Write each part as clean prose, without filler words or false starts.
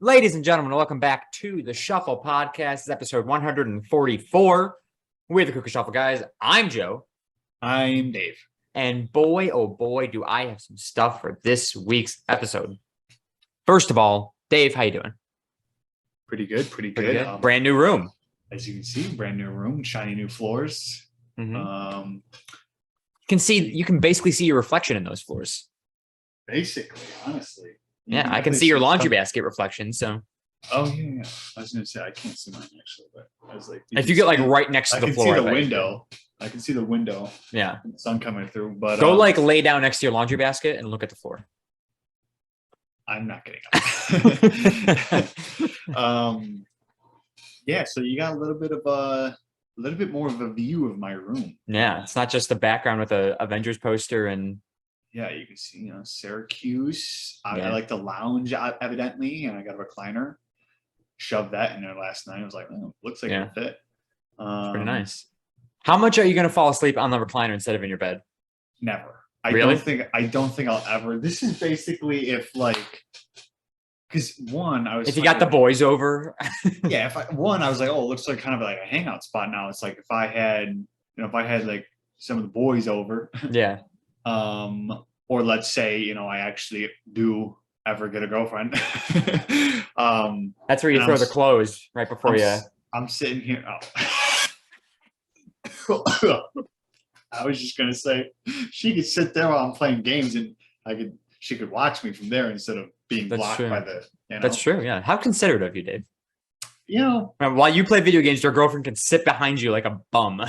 Ladies and gentlemen, welcome back to the Shuffle Podcast. This is episode 144. We're the Cookie Shuffle guys. I'm Joe. I'm Dave. And boy, oh boy, do I have some stuff for this week's episode. First of all, Dave, how you doing? Pretty good. Brand new room. As you can see, brand new room, shiny new floors. You can basically see your reflection in those floors. Basically, honestly. Yeah, I can see your laundry basket reflection. So. Oh yeah. I was gonna say I can't see mine actually, but I was like, if you get like right next to the floor, I can see the window. I can see the window. Yeah, the sun coming through. But go lay down next to your laundry basket and look at the floor. I'm not getting up. Yeah, so you got a little bit more of a view of my room. Yeah, it's not just the background with a Avengers poster and. Yeah, you can see, Syracuse. I like the lounge, evidently, and I got a recliner. Shoved that in there last night. I was like, oh, looks like it fit. It's pretty nice. How much are you going to fall asleep on the recliner instead of in your bed? Never. I don't think I'll ever. This is basically because if you got the boys over. Yeah, I was like, oh, it looks like kind of like a hangout spot now. It's like if I had like some of the boys over. Yeah. Or let's say, I actually do ever get a girlfriend. That's where you throw the clothes right before you. I'm sitting here. Oh. I was just gonna say she could sit there while I'm playing games, and she could watch me from there instead of being blocked by the. That's true. Yeah. How considerate of you, Dave. While you play video games, your girlfriend can sit behind you like a bum.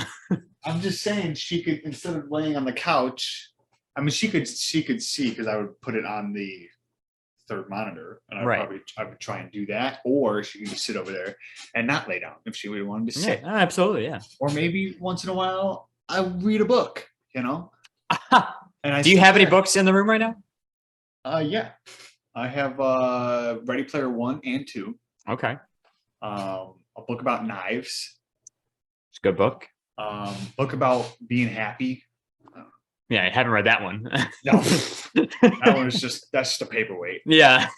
I'm just saying she could, instead of laying on the couch. I mean, she could see because I would put it on the third monitor, and I would try and do that, or she could just sit over there and not lay down if she would want to sit. Yeah, absolutely, yeah. Or maybe once in a while I read a book, And do you have any books in the room right now? Yeah, I have Ready Player 1 and 2. Okay. A book about knives. It's a good book. Book about being happy. Yeah, I haven't read that one. No, that one is that's just a paperweight. Yeah.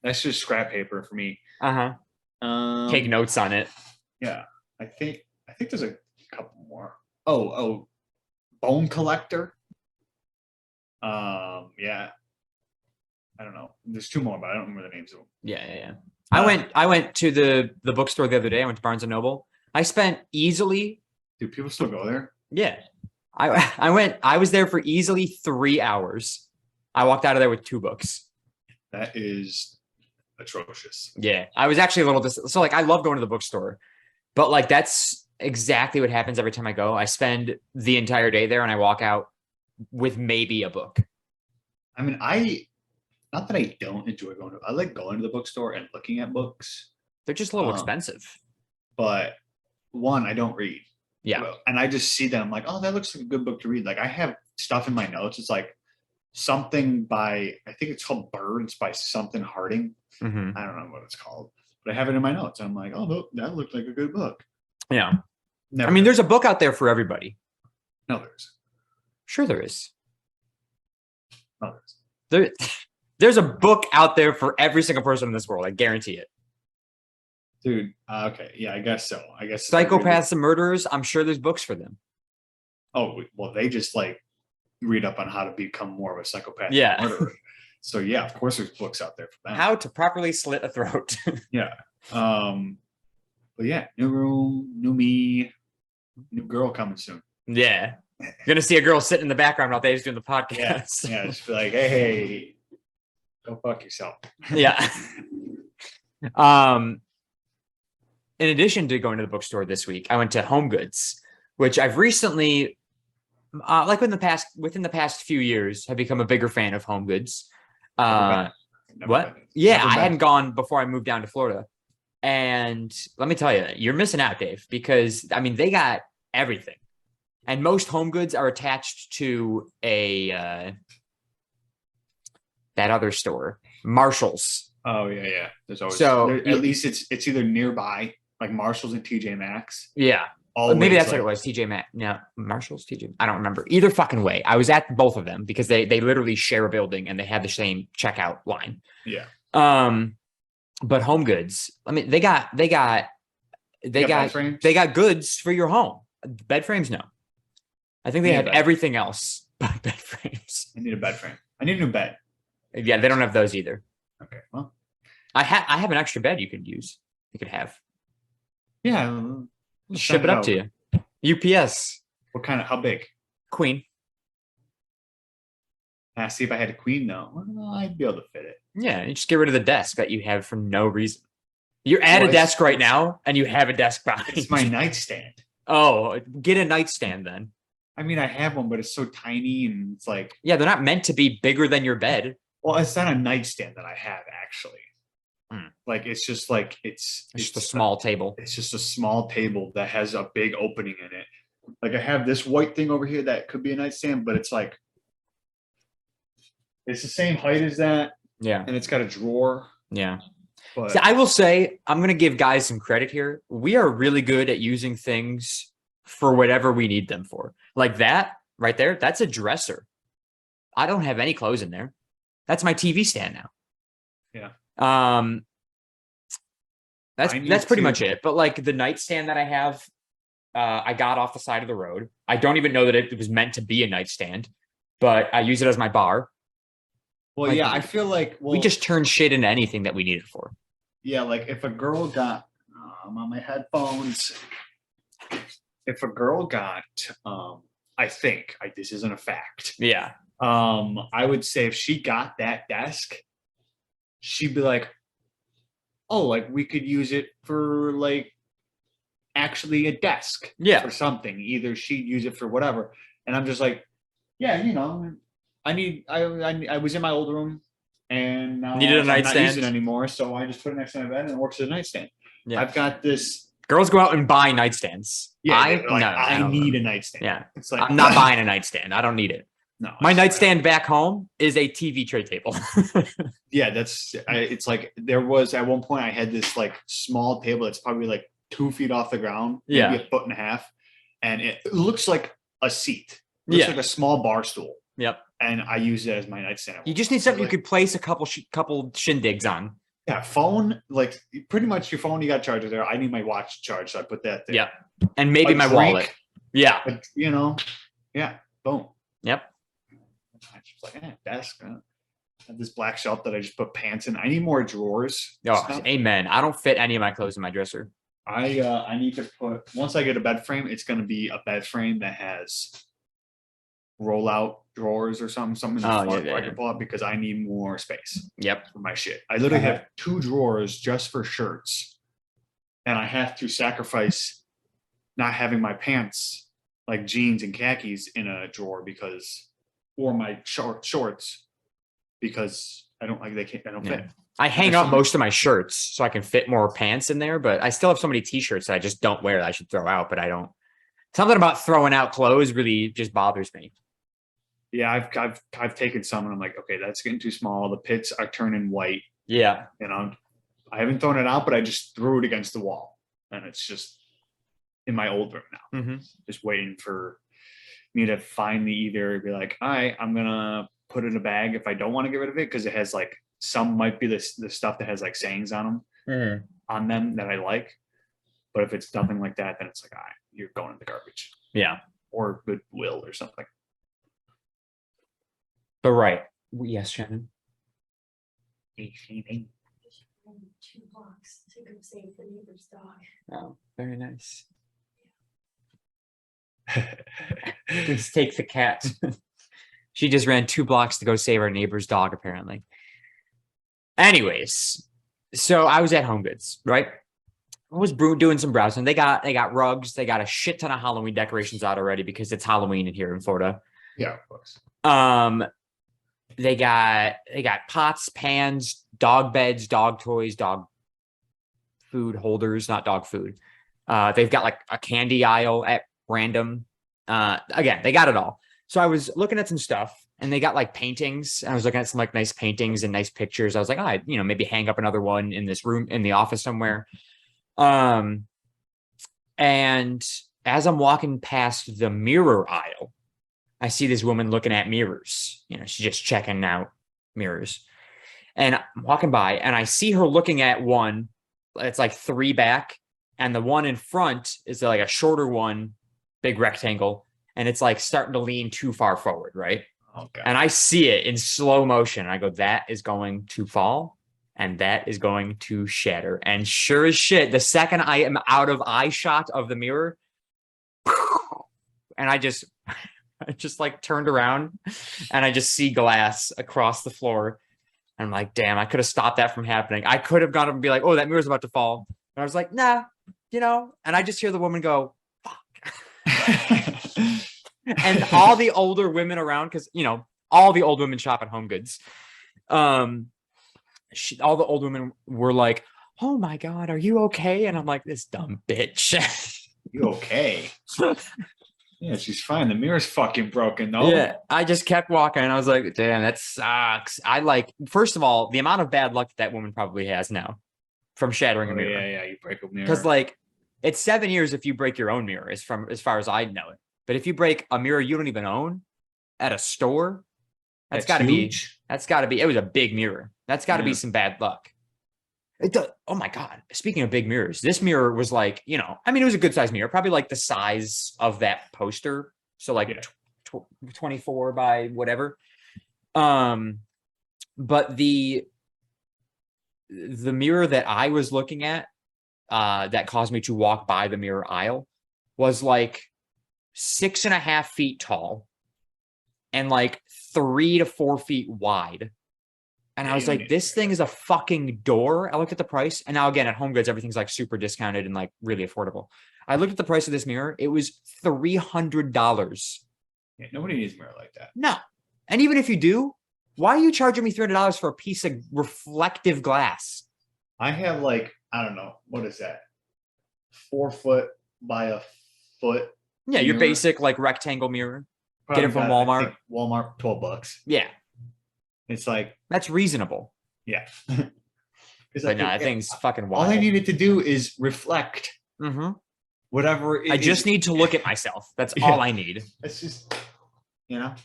That's just scrap paper for me. Take notes on it. Yeah, I think there's a couple more. Oh, Bone Collector. Yeah. I don't know. There's two more, but I don't remember the names of them. Yeah. I went to the bookstore the other day. I went to Barnes & Noble. I spent easily. Do people still go there? Yeah. I was there for easily 3 hours. I walked out of there with 2 books. That is atrocious. Yeah. I was actually a little so I love going to the bookstore, but that's exactly what happens every time I go. I spend the entire day there and I walk out with maybe a book. I mean, not that I don't enjoy I like going to the bookstore and looking at books. They're just a little expensive. But one, I don't read. Yeah. And I just see them, I'm like, oh, that looks like a good book to read. Like I have stuff in my notes. It's like something by, I think it's called Birds by something Harding. Mm-hmm. I don't know what it's called, but I have it in my notes. I'm like, oh, that looked like a good book. Yeah. There's a book out there for everybody. No, there isn't. Sure there is. No, there isn't. There's a book out there for every single person in this world. I guarantee it. Dude, okay. Yeah, I guess so. Psychopaths and murderers, I'm sure there's books for them. Oh, well, they just read up on how to become more of a psychopath murderer. So yeah, of course there's books out there for them. How to properly slit a throat. Yeah. But yeah, new room, new me, new girl coming soon. Yeah. You're gonna see a girl sitting in the background while Dave's doing the podcast. Yeah, just be like, hey, go fuck yourself. Yeah. In addition to going to the bookstore this week, I went to Home Goods, which I've recently, within the past few years, have become a bigger fan of Home Goods. Never what? Been. Yeah, Never I been. hadn't gone before I moved down to Florida. And let me tell you, you're missing out, Dave, because they got everything. And most Home Goods are attached to that other store, Marshall's. Oh yeah. There's always at least it's either nearby, like Marshall's and TJ Maxx. Yeah. Maybe that's what it was. TJ Maxx. No, Marshall's, TJ. I don't remember. Either fucking way. I was at both of them because they literally share a building and they have the same checkout line. Yeah. But Home Goods, I mean, they got bed frames? they got goods for your home. Bed frames, no. I think they have everything else but bed frames. I need a bed frame. I need a new bed. Yeah, they don't have those either. Okay, well, I have an extra bed you could use. You could have. Yeah, Ship it up to you. UPS. What kind of? How big? Queen. See if I had a queen though. Well, I'd be able to fit it. Yeah, you just get rid of the desk that you have for no reason. You're at a desk right now, and you have a desk behind. It's my nightstand. Oh, get a nightstand then. I mean, I have one, but it's so tiny, and it's like. Yeah, they're not meant to be bigger than your bed. Well, it's not a nightstand that I have actually. Like it's just like it's just a small table. It's just a small table that has a big opening in it. Like I have this white thing over here that could be a nightstand, but it's like it's the same height as that. Yeah. And it's got a drawer. Yeah. But see, I will say, I'm going to give guys some credit here. We are really good at using things for whatever we need them for. Like that right there, that's a dresser. I don't have any clothes in there. That's my TV stand now. Yeah. That's pretty much it. But like the nightstand that I have, I got off the side of the road. I don't even know that it was meant to be a nightstand, but I use it as my bar. Well, like, yeah, I feel like we just turn shit into anything that we need it for. Yeah, like if a girl got, I'm on my headphones. If a girl got, I think this isn't a fact. Yeah. I would say if she got that desk, she'd be like, oh, like we could use it for like actually a desk. Yeah. For something. Either she'd use it for whatever. And I'm just like, yeah, you know, I was in my old room and now needed a nightstand. I'm not using it anymore, so I just put it next to my bed and it works as a nightstand. Yeah. I've got this. Girls go out and buy nightstands. Yeah, I need a nightstand. Yeah. It's like I'm not buying a nightstand. I don't need it. No. My nightstand back home is a TV tray table. Yeah, it's like there was at one point I had this like small table that's probably like 2 feet off the ground, maybe a foot and a half, and it looks like a seat. It looks like a small bar stool. Yep. And I use it as my nightstand. You just need something you could place a couple shindigs on. Yeah, phone, like pretty much your phone, you got charger there. I need my watch charged, so I put that there. Yeah. And maybe my wallet. Yeah. But, you know, yeah, boom. Yep. I just like, desk. I have this black shelf that I just put pants in. I need more drawers. Oh, amen. I don't fit any of my clothes in my dresser. I need to put, once I get a bed frame, it's going to be a bed frame that has roll-out drawers or something in the front where I can pull up because I need more space. Yep. For my shit. I literally have 2 drawers just for shirts, and I have to sacrifice not having my pants, like jeans and khakis, in a drawer or my shorts, because I don't fit. I hang up most of my shirts so I can fit more pants in there, but I still have so many t-shirts that I just don't wear that I should throw out, but I don't. Something about throwing out clothes really just bothers me. Yeah, I've taken some and I'm like, okay, that's getting too small. The pits are turning white. Yeah. You know, I haven't thrown it out, but I just threw it against the wall. And it's just in my old room now. Just waiting for me to finally either be like, all right, I'm going to put it in a bag if I don't want to get rid of it, because it has like, some might be the stuff that has like sayings on them that I like. But if it's nothing like that, then it's like, all right, you're going in the garbage. Yeah. Or Goodwill or something. But right. Yes, Shannon. 2 blocks to go save the neighbor's dog. Oh, very nice. Please take the cat. She just ran 2 blocks to go save our neighbor's dog, apparently. Anyways, so I was at Home Goods, right? I was doing some browsing. They got rugs. They got a shit ton of Halloween decorations out already because it's Halloween here in Florida. Yeah, of course. They got pots, pans, dog beds, dog toys, dog food holders, not dog food. They've got like a candy aisle at random. Again, they got it all. So I was looking at some stuff and they got like paintings. I was looking at some like nice paintings and nice pictures. I was like, oh, maybe hang up another one in this room, in the office somewhere. And as I'm walking past the mirror aisle, I see this woman looking at mirrors. She's just checking out mirrors. And I'm walking by and I see her looking at one. It's like 3 back. And the one in front is like a shorter one, big rectangle. And it's like starting to lean too far forward, right? Okay. And I see it in slow motion. And I go, that is going to fall. And that is going to shatter. And sure as shit, the second I am out of eye shot of the mirror, and I just like turned around and I just see glass across the floor. And I'm like, damn, I could have stopped that from happening. I could have gone up and be like, oh, that mirror's about to fall. And I was like, nah, and I just hear the woman go, fuck. And all the older women around, because, all the old women shop at Home Goods. All the old women were like, oh my God, are you okay? And I'm like, this dumb bitch. You okay? Yeah, she's fine. The mirror's fucking broken, though. Yeah, I just kept walking and I was like, damn, that sucks. First of all, the amount of bad luck that woman probably has now from shattering a mirror. Yeah, you break a mirror. Because it's 7 years if you break your own mirror, as far as I know it. But if you break a mirror you don't even own at a store, that's got to be, it was a big mirror. That's got to be some bad luck. Oh my God. Speaking of big mirrors, this mirror was like, it was a good size mirror, probably like the size of that poster. So like 24 by whatever. But the mirror that I was looking at, that caused me to walk by the mirror aisle was like 6.5 feet tall and like 3 to 4 feet wide. And I was like, this thing is a fucking door. I looked at the price. And now again, at Home Goods, everything's like super discounted and like really affordable. I looked at the price of this mirror. It was $300. Yeah, nobody needs a mirror like that. No. And even if you do, why are you charging me $300 for a piece of reflective glass? I have like, I don't know. What is that? 4 foot by a foot. Yeah, your basic like rectangle mirror. Probably get it from Walmart. Walmart, $12. Yeah. It's like, that's reasonable. Yeah. But no, I think it's fucking wild. All I needed to do is reflect whatever. I just need to look at myself. That's all I need. It's just, Yeah,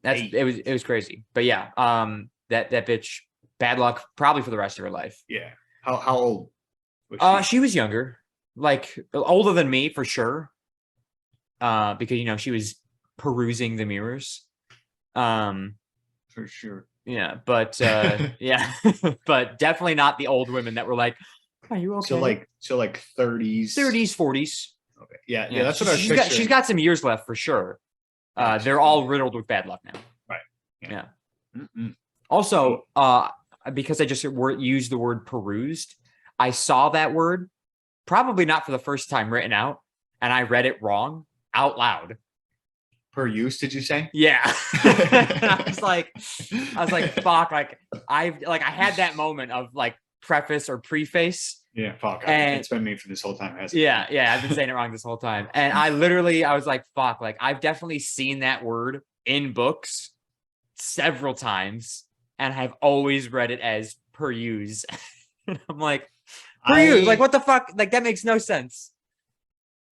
it was crazy. But yeah, that bitch, bad luck probably for the rest of her life. Yeah. How old was she was younger, like older than me for sure. Because she was perusing the mirrors. For sure. Yeah, but but definitely not the old women that were like, are you okay? So like 30s, 40s. Okay. Yeah. That's what I was picturing. She's got some years left for sure. They're all riddled with bad luck now. Right. Yeah. Also, because I just used the word perused, I saw that word, probably not for the first time written out, and I read it wrong out loud. Per use, did you say? Yeah. I was like, fuck. Like I had that moment of like preface or preface. Yeah, fuck. And it's been me for this whole time. Yeah. I've been saying it wrong this whole time. And I was like, fuck. Like I've definitely seen that word in books several times, and I've always read it as per use. I'm like, per use. Like what the fuck? Like that makes no sense.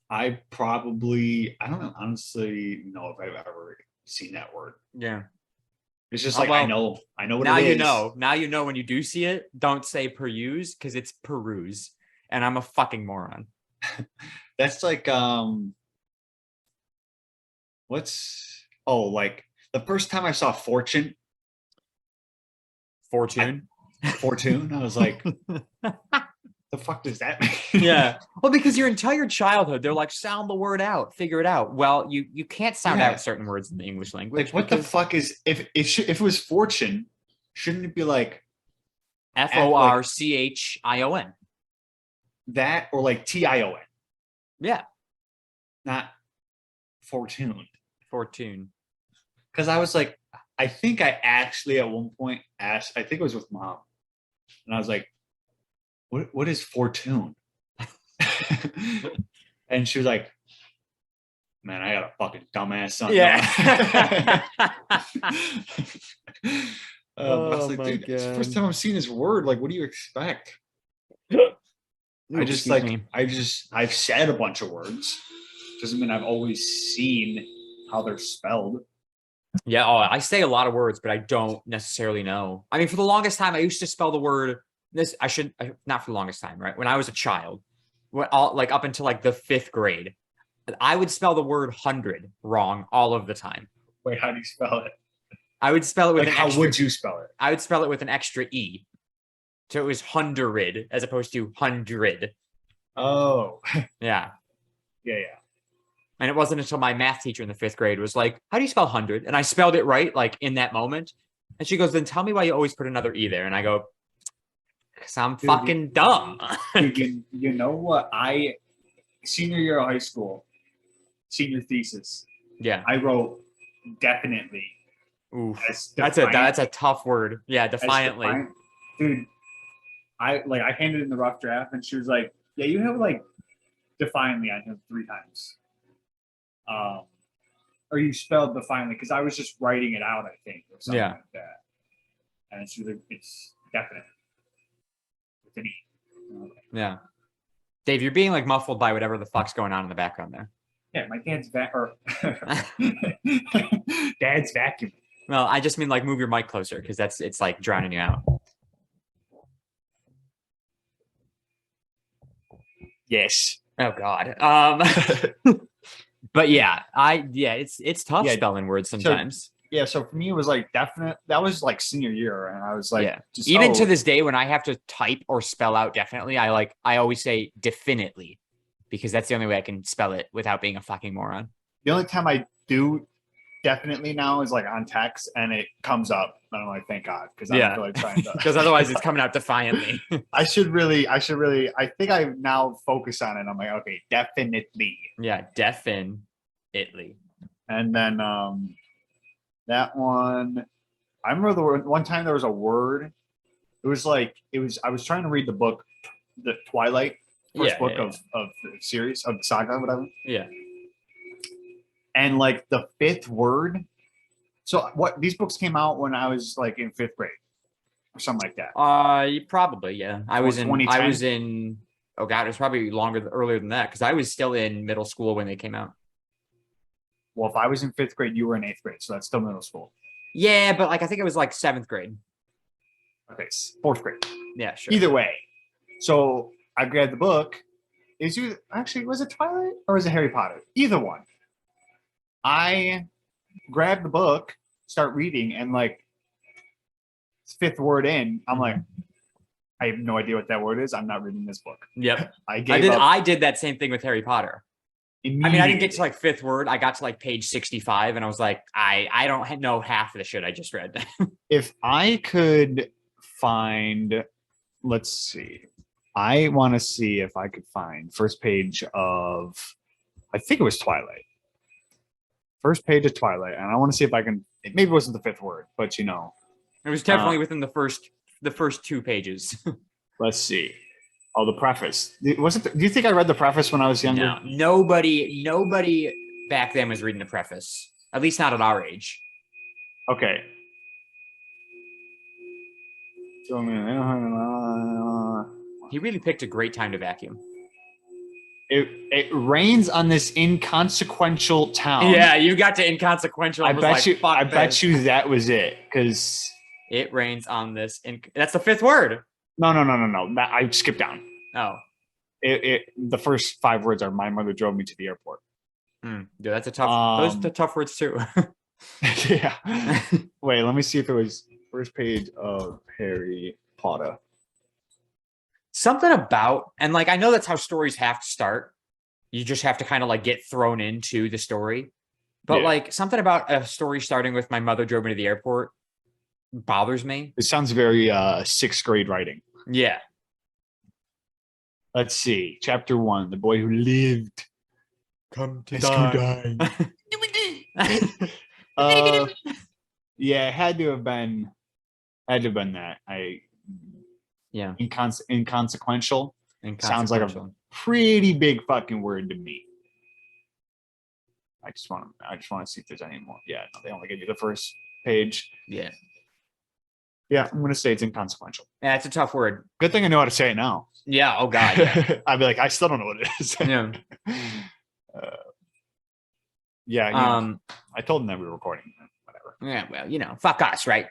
I don't know, honestly know if I've ever seen that word. Yeah. It's just like, I know what now it is. Now you know when you do see it, don't say peruse because it's peruse. And I'm a fucking moron. That's like, like the first time I saw Fortune. Fortune? I was like, the fuck does that mean? Yeah. Well, because your entire childhood, they're like, sound the word out, figure it out. Well, you can't sound out certain words in the English language. Like, what the fuck is if it was fortune, shouldn't it be like Forchion? That or like Tion? Yeah. Not fortune. Fortune. Because I was like, I think I actually at one point asked, I think it was with Mom, and I was like, what is fortune? And she was like, man, I got a fucking dumbass son. Yeah. I was like, dude, it's the first time I've seen this word. Like, what do you expect? I've said a bunch of words. Doesn't mean I've always seen how they're spelled. Yeah. Oh, I say a lot of words, but I don't necessarily know. I mean, for the longest time, I used to spell the word not for the longest time, right? When I was a child, like up until like the 5th grade, I would spell the word 100 wrong all of the time. Wait, how do you spell it? I would spell it with Like, an how extra, would you spell it? I would spell it with an extra E. So it was 100 as opposed to 100. Oh, Yeah. yeah. And it wasn't until my math teacher in the 5th grade was like, how do you spell 100? And I spelled it right, like in that moment. And she goes, then tell me why you always put another E there. And I go, because I'm fucking dumb. You know what? Senior year of high school, senior thesis, Yeah. I wrote definitely. Oof. As That's a tough word. Yeah, defiantly. Dude, I handed in the rough draft and she was like, yeah, you have like defiantly on him 3 times. Or you spelled defiantly because I was just writing it out, I think, or something like that. And it's definite. With an E. Yeah. Dave, you're being like muffled by whatever the fuck's going on in the background there. Yeah, my dad's dad's vacuum. Well, I just mean like move your mic closer because it's like drowning you out. Yes. Oh God. But yeah, it's tough spelling words sometimes. So for me it was like definite. That was like senior year, and I was like, even to this day when I have to type or spell out definitely, I always say definitely because that's the only way I can spell it without being a fucking moron. The only time I do definitely now is like on text and it comes up and I'm like, thank God, because I don't feel like trying to, because otherwise it's coming out defiantly. I think I now focus on it. I'm like, okay, definitely. Yeah, definitely. And then that one, I remember one time there was a word. I was trying to read the book, the Twilight, first book of the series, of the saga, whatever. Yeah. And like the 5th word. So these books came out when I was like in 5th grade or something like that. Probably, yeah. I was in, oh God, it was probably earlier than that because I was still in middle school when they came out. Well, if I was in 5th grade, you were in 8th grade, so that's still middle school. Yeah, but like I think it was like 7th grade. Okay, 4th grade. Yeah, sure. Either way, so I grabbed the book. Was it Twilight or was it Harry Potter? Either one. I grabbed the book, start reading, and like 5th word in, I'm like, I have no idea what that word is. I'm not reading this book. Yep. I did that same thing with Harry Potter. I mean, I didn't get to like 5th word. I got to like page 65 and I was like, I don't know half of the shit I just read. If I could find, let's see. I want to see if I could find first page of, I think it was Twilight. First page of Twilight. And I want to see if I can, maybe it wasn't the 5th word, but you know. It was definitely within the first 2 pages. Let's see. Oh, the preface. Do you think I read the preface when I was younger? No. Nobody back then was reading the preface. At least not at our age. Okay. He really picked a great time to vacuum. It rains on this inconsequential town. Yeah, you got to inconsequential. I bet you that was it, because it rains on this. That's the 5th word. No. I skipped down. Oh. The first 5 words are "My mother drove me to the airport." Yeah, that's a tough. Those are the tough words too. Yeah. Wait, let me see if it was first page of Harry Potter. Something about, and like I know that's how stories have to start. You just have to kind of like get thrown into the story. But like something about a story starting with "My mother drove me to the airport" bothers me. It sounds very 6th grade writing. Yeah. Let's see. Chapter 1, the boy who lived. Come to die. Yeah, it had to have been that. Inconsequential. Sounds like a pretty big fucking word to me. I just want to see if there's any more. Yeah, no, they only give you the first page. Yeah. Yeah, I'm gonna say it's inconsequential. Yeah, it's a tough word. Good thing I know how to say it now. Yeah. Oh God. Yeah. I'd be like, I still don't know what it is. Yeah. Yeah. I told him that we were recording. Whatever. Yeah, well, you know, fuck us, right?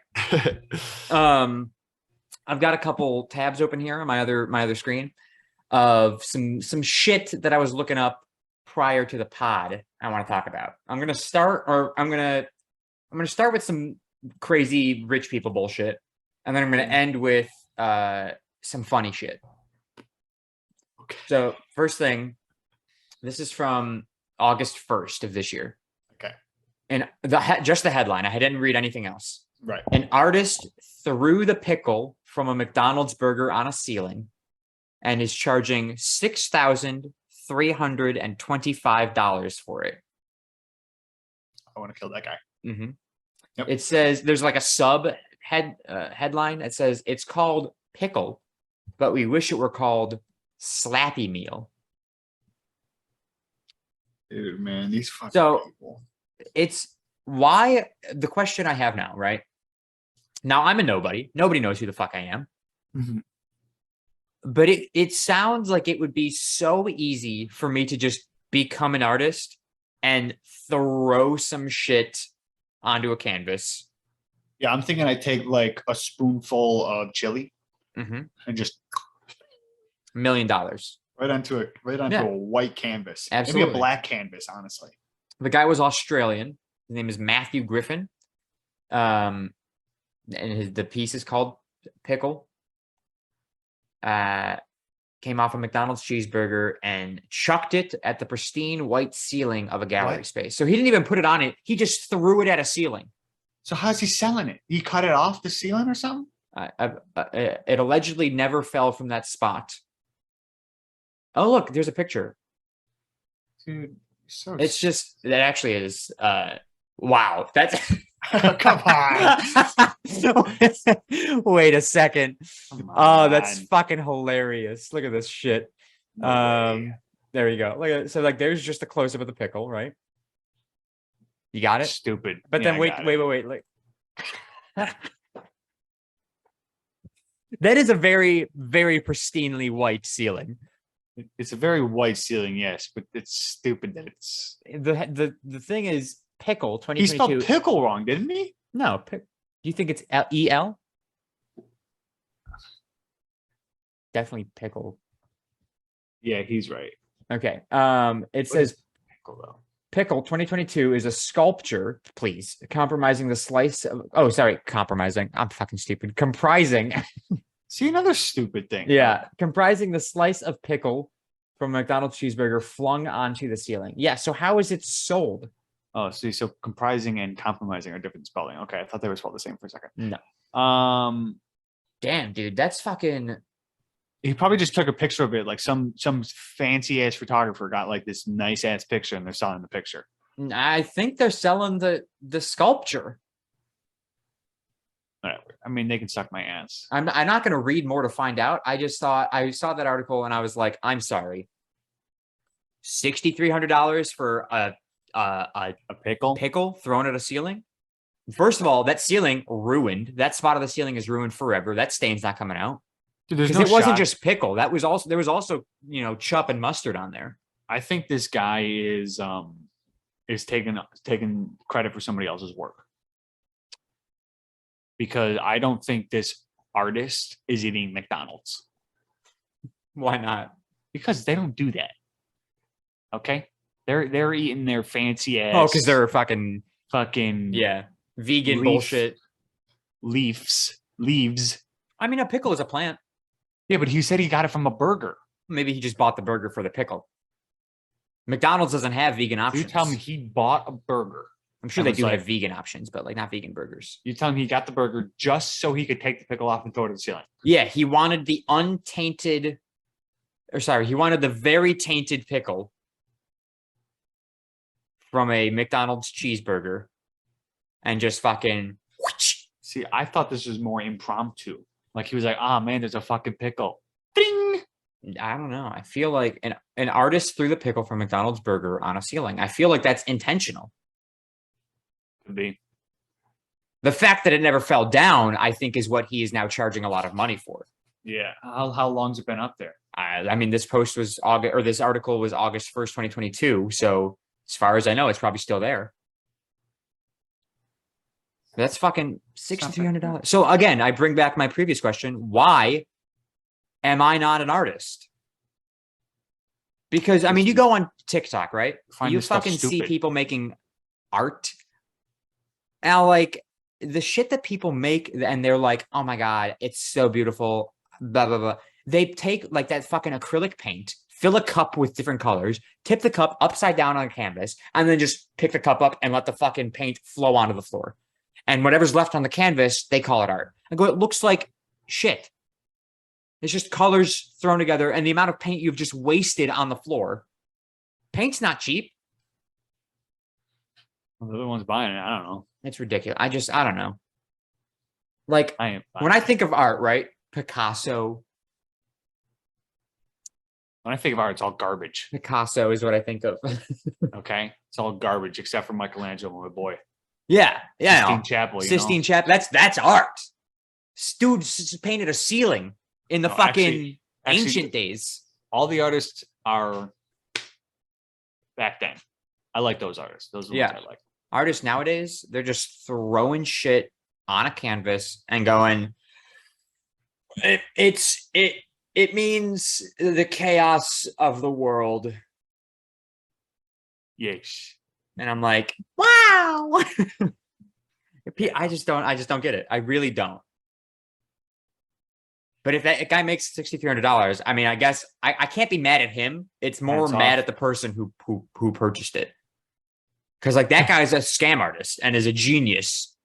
I've got a couple tabs open here on my other screen of some shit that I was looking up prior to the pod I want to talk about. I'm gonna start with some crazy rich people bullshit, and then I'm gonna end with some funny shit. Okay. So first thing, this is from August 1st of this year. Okay. And just the headline. I didn't read anything else. Right. An artist threw the pickle from a McDonald's burger on a ceiling and is charging $6,325 for it. I want to kill that guy. Mm-hmm. Yep. It says there's like a headline that says it's called Pickle, but we wish it were called Slappy Meal. Dude, man, these fucking people. It's why the question I have now, right? Now I'm a nobody. Nobody knows who the fuck I am. Mm-hmm. But it sounds like it would be so easy for me to just become an artist and throw some shit onto a canvas. Yeah, I'm thinking I take like a spoonful of chili and just $1 million. right onto a white canvas. Absolutely. Maybe a black canvas, honestly. The guy was Australian. His name is Matthew Griffin. And the piece is called Pickle. Came off a McDonald's cheeseburger and chucked it at the pristine white ceiling of a gallery space. So he didn't even put it on it. He just threw it at a ceiling. So how's he selling it? He cut it off the ceiling or something? It allegedly never fell from that spot. Oh, look, there's a picture. Dude, so It's just, that actually is, wow. That's... Come on. Wait a second. Come Oh, that's on. fucking hilarious. Look at this shit. No way. There you go. Look at, so like there's just a close up of the pickle, right? You got it? Stupid. But Yeah, then I wait. got it. Like that is a very, very pristinely white ceiling. It's a very white ceiling, yes, but it's stupid that it's The thing is Pickle he 2022. spelled pickle wrong, didn't he? No, do you think it's EL? Definitely Pickle. Yeah, he's right. Okay. It says Pickle though. Pickle 2022 is a sculpture, please, compromising the slice of compromising. I'm fucking stupid. Comprising. See, another stupid thing. Yeah, comprising the slice of pickle from a McDonald's cheeseburger flung onto the ceiling. Yeah, so how is it sold? Oh, see, so comprising and compromising are different spelling. Okay, I thought they were spelled the same for a second. No. Damn, dude, that's fucking. He probably just took a picture of it, like some fancy ass photographer got like this nice ass picture, and they're selling the picture. I think they're selling the sculpture. Whatever. I mean, they can suck my ass. I'm not going to read more to find out. I saw that article and I was like, I'm sorry. $6,300 for a pickle thrown at a ceiling. First of all, that ceiling ruined. That spot of the ceiling is ruined forever. That stain's not coming out. Because it wasn't just pickle. There was also chup and mustard on there. I think this guy is taking credit for somebody else's work. Because I don't think this artist is eating McDonald's. Why not? Because they don't do that. Okay? They're eating their fancy ass. Oh, because they're fucking vegan bullshit. Leaves. I mean, a pickle is a plant. Yeah, but he said he got it from a burger. Maybe he just bought the burger for the pickle. McDonald's doesn't have vegan options. You tell me he bought a burger. I'm sure they do have vegan options, but like not vegan burgers. You tell him he got the burger just so he could take the pickle off and throw it at the ceiling. Yeah, he wanted the the very tainted pickle from a McDonald's cheeseburger and just fucking. See, I thought this was more impromptu. Like he was like, "Ah, man, there's a fucking pickle." Ding! I don't know. I feel like an artist threw the pickle from McDonald's burger on a ceiling. I feel like that's intentional. Could be. The fact that it never fell down, I think, is what he is now charging a lot of money for. Yeah. How long's it been up there? I mean, this post was this article was August 1st, 2022. So as far as I know, it's probably still there. That's fucking $6,300. So again, I bring back my previous question. Why am I not an artist? Because I mean, you go on TikTok, right? You fucking see people making art. Now, like the shit that people make, and they're like, "Oh my god, it's so beautiful." Blah blah blah. They take like that fucking acrylic paint, fill a cup with different colors, tip the cup upside down on a canvas, and then just pick the cup up and let the fucking paint flow onto the floor. And whatever's left on the canvas, they call it art. I go, it looks like shit. It's just colors thrown together and the amount of paint you've just wasted on the floor. Paint's not cheap. Well, the other one's buying it. I don't know. It's ridiculous. I don't know. Like, I ain't when I think of art, right? Picasso. When I think of art, it's all garbage. Picasso is what I think of. Okay? It's all garbage except for Michelangelo, my boy. Yeah. Sistine Chapel. Sistine Chapel. That's art. Dude painted a ceiling in the fucking ancient days. All the artists are back then. I like those artists. Those are the ones I like. Artists nowadays, they're just throwing shit on a canvas and going, it means the chaos of the world. Yes. And I'm like, wow. I just don't get it. I really don't. But if that guy makes $6,300, I mean, I guess I can't be mad at him. It's more mad at the person who purchased it. Because like that guy's a scam artist and is a genius.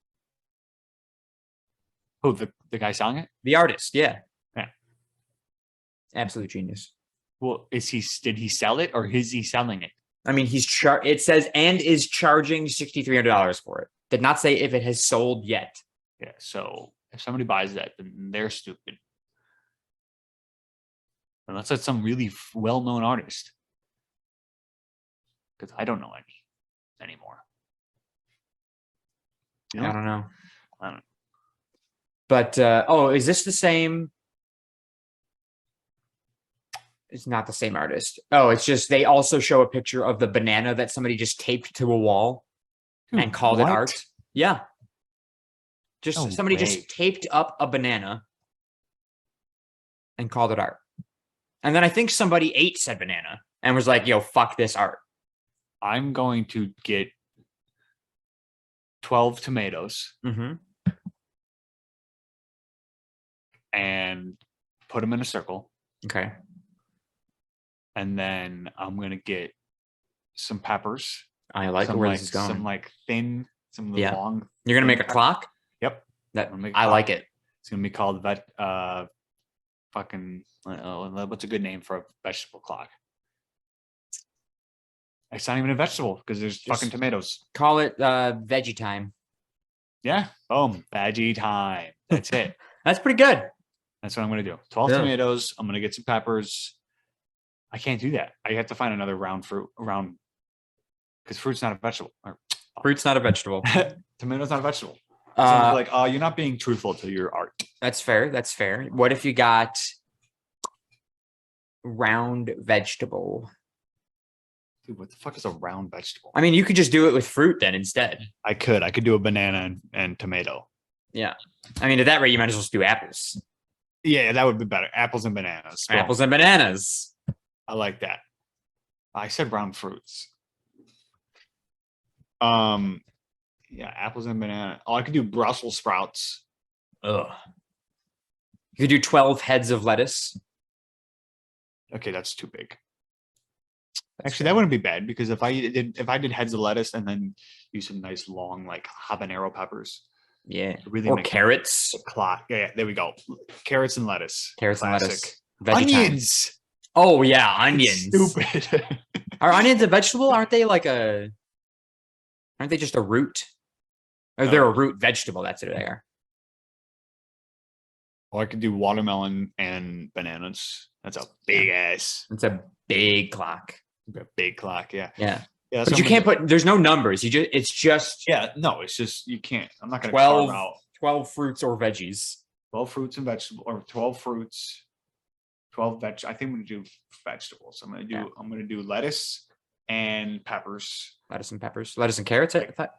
Who, the guy selling it? The artist, yeah. Yeah. Absolute genius. Well, did he sell it or is he selling it? I mean, it says and is charging $6,300 for it. Did not say if it has sold yet. Yeah, so if somebody buys that, then they're stupid. Unless it's some really well-known artist. Because I don't know any anymore. You know? I don't know. I don't know. But, is this the same? It's not the same artist. Oh, it's just they also show a picture of the banana that somebody just taped to a wall and called it art. Yeah. Just somebody just taped up a banana and called it art. And then I think somebody ate said banana and was like, yo, fuck this art. I'm going to get 12 tomatoes and put them in a circle. Okay. And then I'm going to get some peppers. I like where this is going. Some like thin, some long. You're going to make a clock? Yep. I like it. It's going to be called what's a good name for a vegetable clock? It's not even a vegetable because there's fucking tomatoes. Call it veggie time. Yeah. Boom. Veggie time. That's it. That's pretty good. That's what I'm going to do. 12 tomatoes. I'm going to get some peppers. I can't do that. I have to find another round fruit because fruit's not a vegetable. Fruit's not a vegetable. Tomato's not a vegetable. So you're not being truthful to your art. That's fair. That's fair. What if you got round vegetable? Dude, what the fuck is a round vegetable? I mean, you could just do it with fruit then instead. I could do a banana and tomato. Yeah. I mean, at that rate, you might as well just do apples. Yeah, that would be better. Apples and bananas. Apples and bananas. I like that. I said round fruits. Yeah, apples and banana. Oh, I could do Brussels sprouts. Ugh. You could do 12 heads of lettuce. Okay, that's too big. Actually, that wouldn't be bad because if I did heads of lettuce and then use some nice long like habanero peppers. Yeah. Really or carrots. Clock. Yeah, there we go. Carrots and lettuce. Carrots and lettuce. Onions. Time. Oh yeah, onions. Stupid. Are onions a vegetable? Aren't they just a root? Or they're a root vegetable, that's what they are. Or I could do watermelon and bananas. That's a big ass. It's a big clock. A big clock, yeah. Yeah. Yeah, but you can't there's no numbers. It's just you can't. I'm not gonna carve out 12 fruits or veggies. 12 fruits and vegetables, or 12 fruits, 12 veg. I think I'm gonna do vegetables. I'm gonna do lettuce and peppers. Lettuce and carrots, I thought.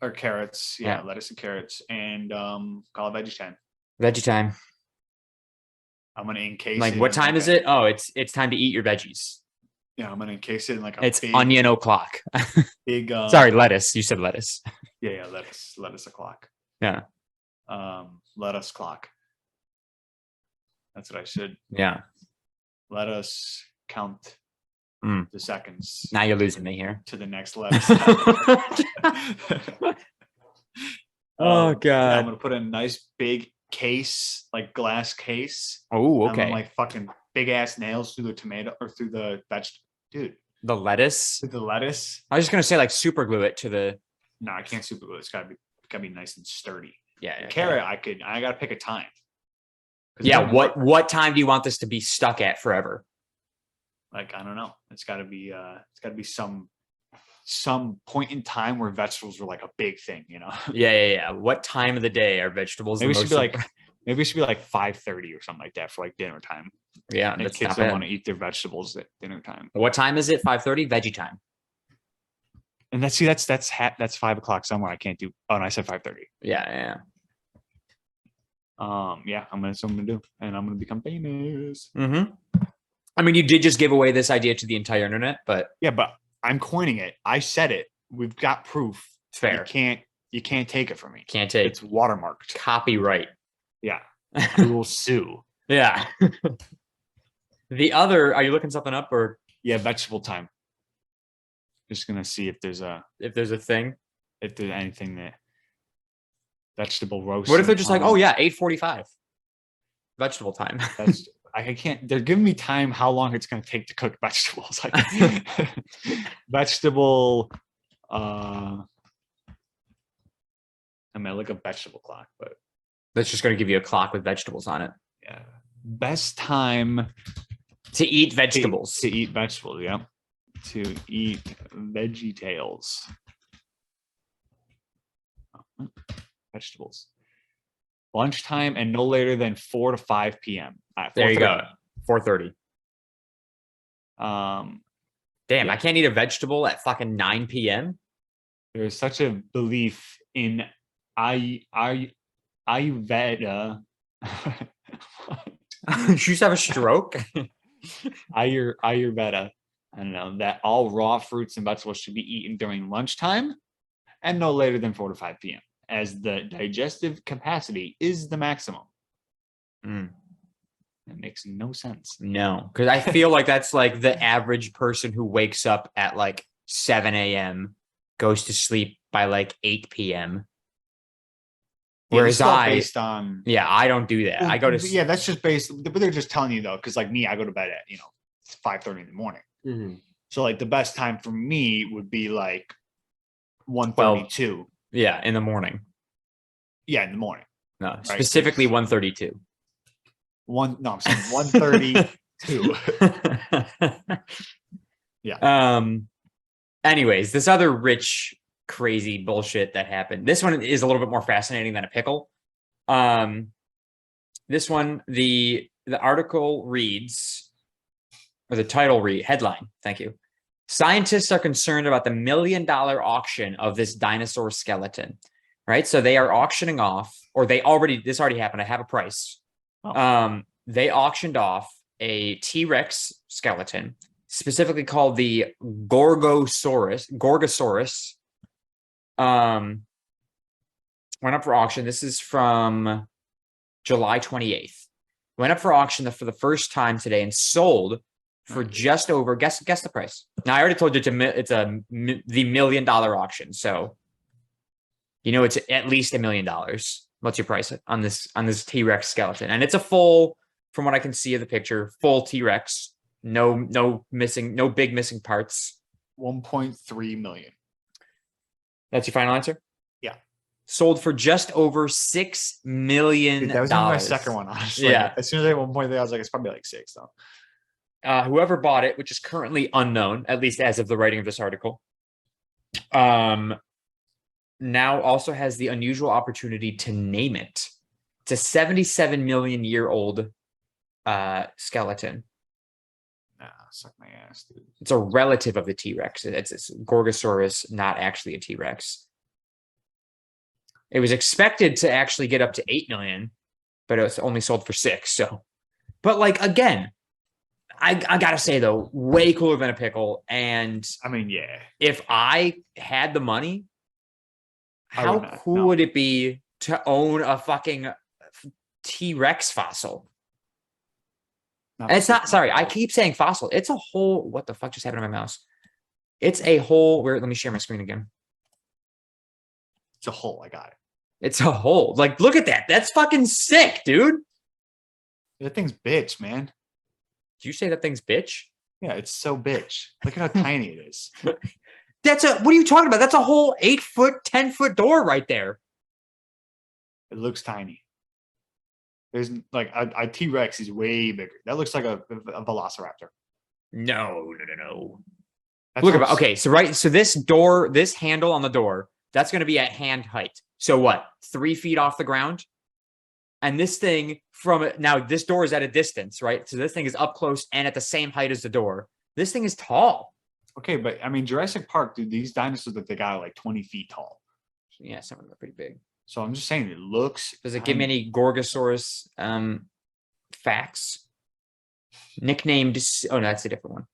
or carrots. Yeah. Lettuce and carrots, and call it veggie time. Veggie time. I'm gonna encase Like it. what in time is a- it? Oh, it's time to eat your veggies. Yeah, I'm gonna encase it in like a It's big, onion o'clock. big. Sorry, lettuce. You said lettuce. Yeah, lettuce o'clock. Yeah. Lettuce clock. That's what I should. Yeah. Let us count Mm. the seconds Now you're losing me here. to the next lettuce. Oh Yeah, I'm god. gonna put a nice big case, like glass case. Oh, I'm gonna, okay. like fucking big ass nails through the tomato or through the vegetable. Dude, The lettuce. through the lettuce. I was just gonna say like super glue it to the. No, I can't super glue. It's gotta be nice and sturdy. Yeah. The Okay. carrot, I gotta pick a time. 'Cause it Yeah. doesn't work. What time do you want this to be stuck at forever? Like, I don't know. It's gotta be some point in time where vegetables were like a big thing, you know. Yeah. What time of the day are vegetables? Maybe it the should be most like maybe it should be like 5:30 or something like that for like dinner time. yeah. And That's kids not don't bad. want to eat their vegetables at dinner time. What time is it? 5:30. Veggie time. And that's 5 o'clock somewhere. I can't do. Oh, and I said 5:30. Yeah. Yeah, that's what I'm gonna do, and I'm gonna become famous. Mm-hmm. I mean, you did just give away this idea to the entire internet, but Yeah, but I'm coining it. I said it. We've got proof. it's fair. You can't take it from me. Can't take It's watermarked. copyright. Yeah, we will sue. Yeah. The other, are you looking something up or Yeah, vegetable time. Just gonna see if there's thing? anything that vegetable roast. What if they're just like, oh yeah, 8:45, vegetable time. That's I can't. They're giving me time how long it's going to take to cook vegetables. Like vegetable. I mean, I like a vegetable clock, but That's just going to give you a clock with vegetables on it yeah, best time to eat vegetables. to eat vegetables. Yeah, to eat veggie tails. Vegetables. Lunchtime and no later than 4 to 5 p.m. There you go. 4:30. Damn, Yeah. I can't eat a vegetable at fucking 9 p.m. There's such a belief in Ayurveda. You just have a stroke. Ayurveda. I don't know that all raw fruits and vegetables should be eaten during lunchtime and no later than 4 to 5 p.m. as the digestive capacity is the maximum. Mm. That makes no sense. No, because I feel like that's like the average person who wakes up at like 7 a.m., goes to sleep by like 8 p.m. Whereas based on I don't do that. I go to yeah, that's just based, but they're just telling you though, because like me, I go to bed at 5:30 in the morning. Mhm. So like the best time for me would be like 1:32. Yeah, in the morning. Yeah, in the morning. No, specifically 1:32. I'm saying 1:32. Yeah. Anyways, this other rich, crazy bullshit that happened. This one is a little bit more fascinating than a pickle. This one, the article reads, or the title headline. Thank you. Scientists are concerned about the $1 million auction of this dinosaur skeleton. Right, so they are auctioning off, or this already happened. I have a price. Oh. They auctioned off a T-Rex skeleton, specifically called the Gorgosaurus. Went up for auction. This is from July 28th. Went up for auction for the first time today and sold for just over. Guess the price. Now I already told you it's the $1 million auction, so you know it's at least $1 million. What's your price on this T-Rex skeleton? And it's a full, from what I can see of the picture, full T-Rex. No big missing parts. 1.3 million. That's your final answer? Yeah. Sold for just over $6 million. Dude, that was my second one, honestly. Yeah. As soon as I hit 1.3, I was like, it's probably like 6 though. Whoever bought it, which is currently unknown, at least as of the writing of this article, now also has the unusual opportunity to name it. It's a 77 million year old skeleton. Nah, suck my ass, dude. It's a relative of the T-Rex. It's Gorgosaurus, not actually a T-Rex. It was expected to actually get up to 8 million, but it was only sold for 6. So, but like again, I gotta say though, way cooler than a pickle. And I mean, yeah. if I had the money, how not, cool no. would it be to own a fucking T-Rex fossil? It's not, sorry, I keep saying fossil. It's a whole, what the fuck just happened to my mouse? It's a whole, let me share my screen again. It's a hole. I got it. It's a hole. Like, look at that. That's fucking sick, dude. That thing's bitch, man. Did you say that thing's bitch? Yeah, it's so bitch. Look at how tiny it is. What are you talking about? That's a whole 8-foot, 10-foot door right there. It looks tiny. There's like a T-Rex is way bigger. That looks like a velociraptor. No. That's Look about, okay, so this door, this handle on the door, that's going to be at hand height. So what? 3 feet off the ground? And this thing now this door is at a distance, right? So this thing is up close and at the same height as the door. This thing is tall. Okay, but I mean, Jurassic Park, dude, these dinosaurs that they got are like 20 feet tall. Yeah, some of them are pretty big. So I'm just saying, it looks. Does it give me any Gorgosaurus facts? Nicknamed. Oh, no, that's a different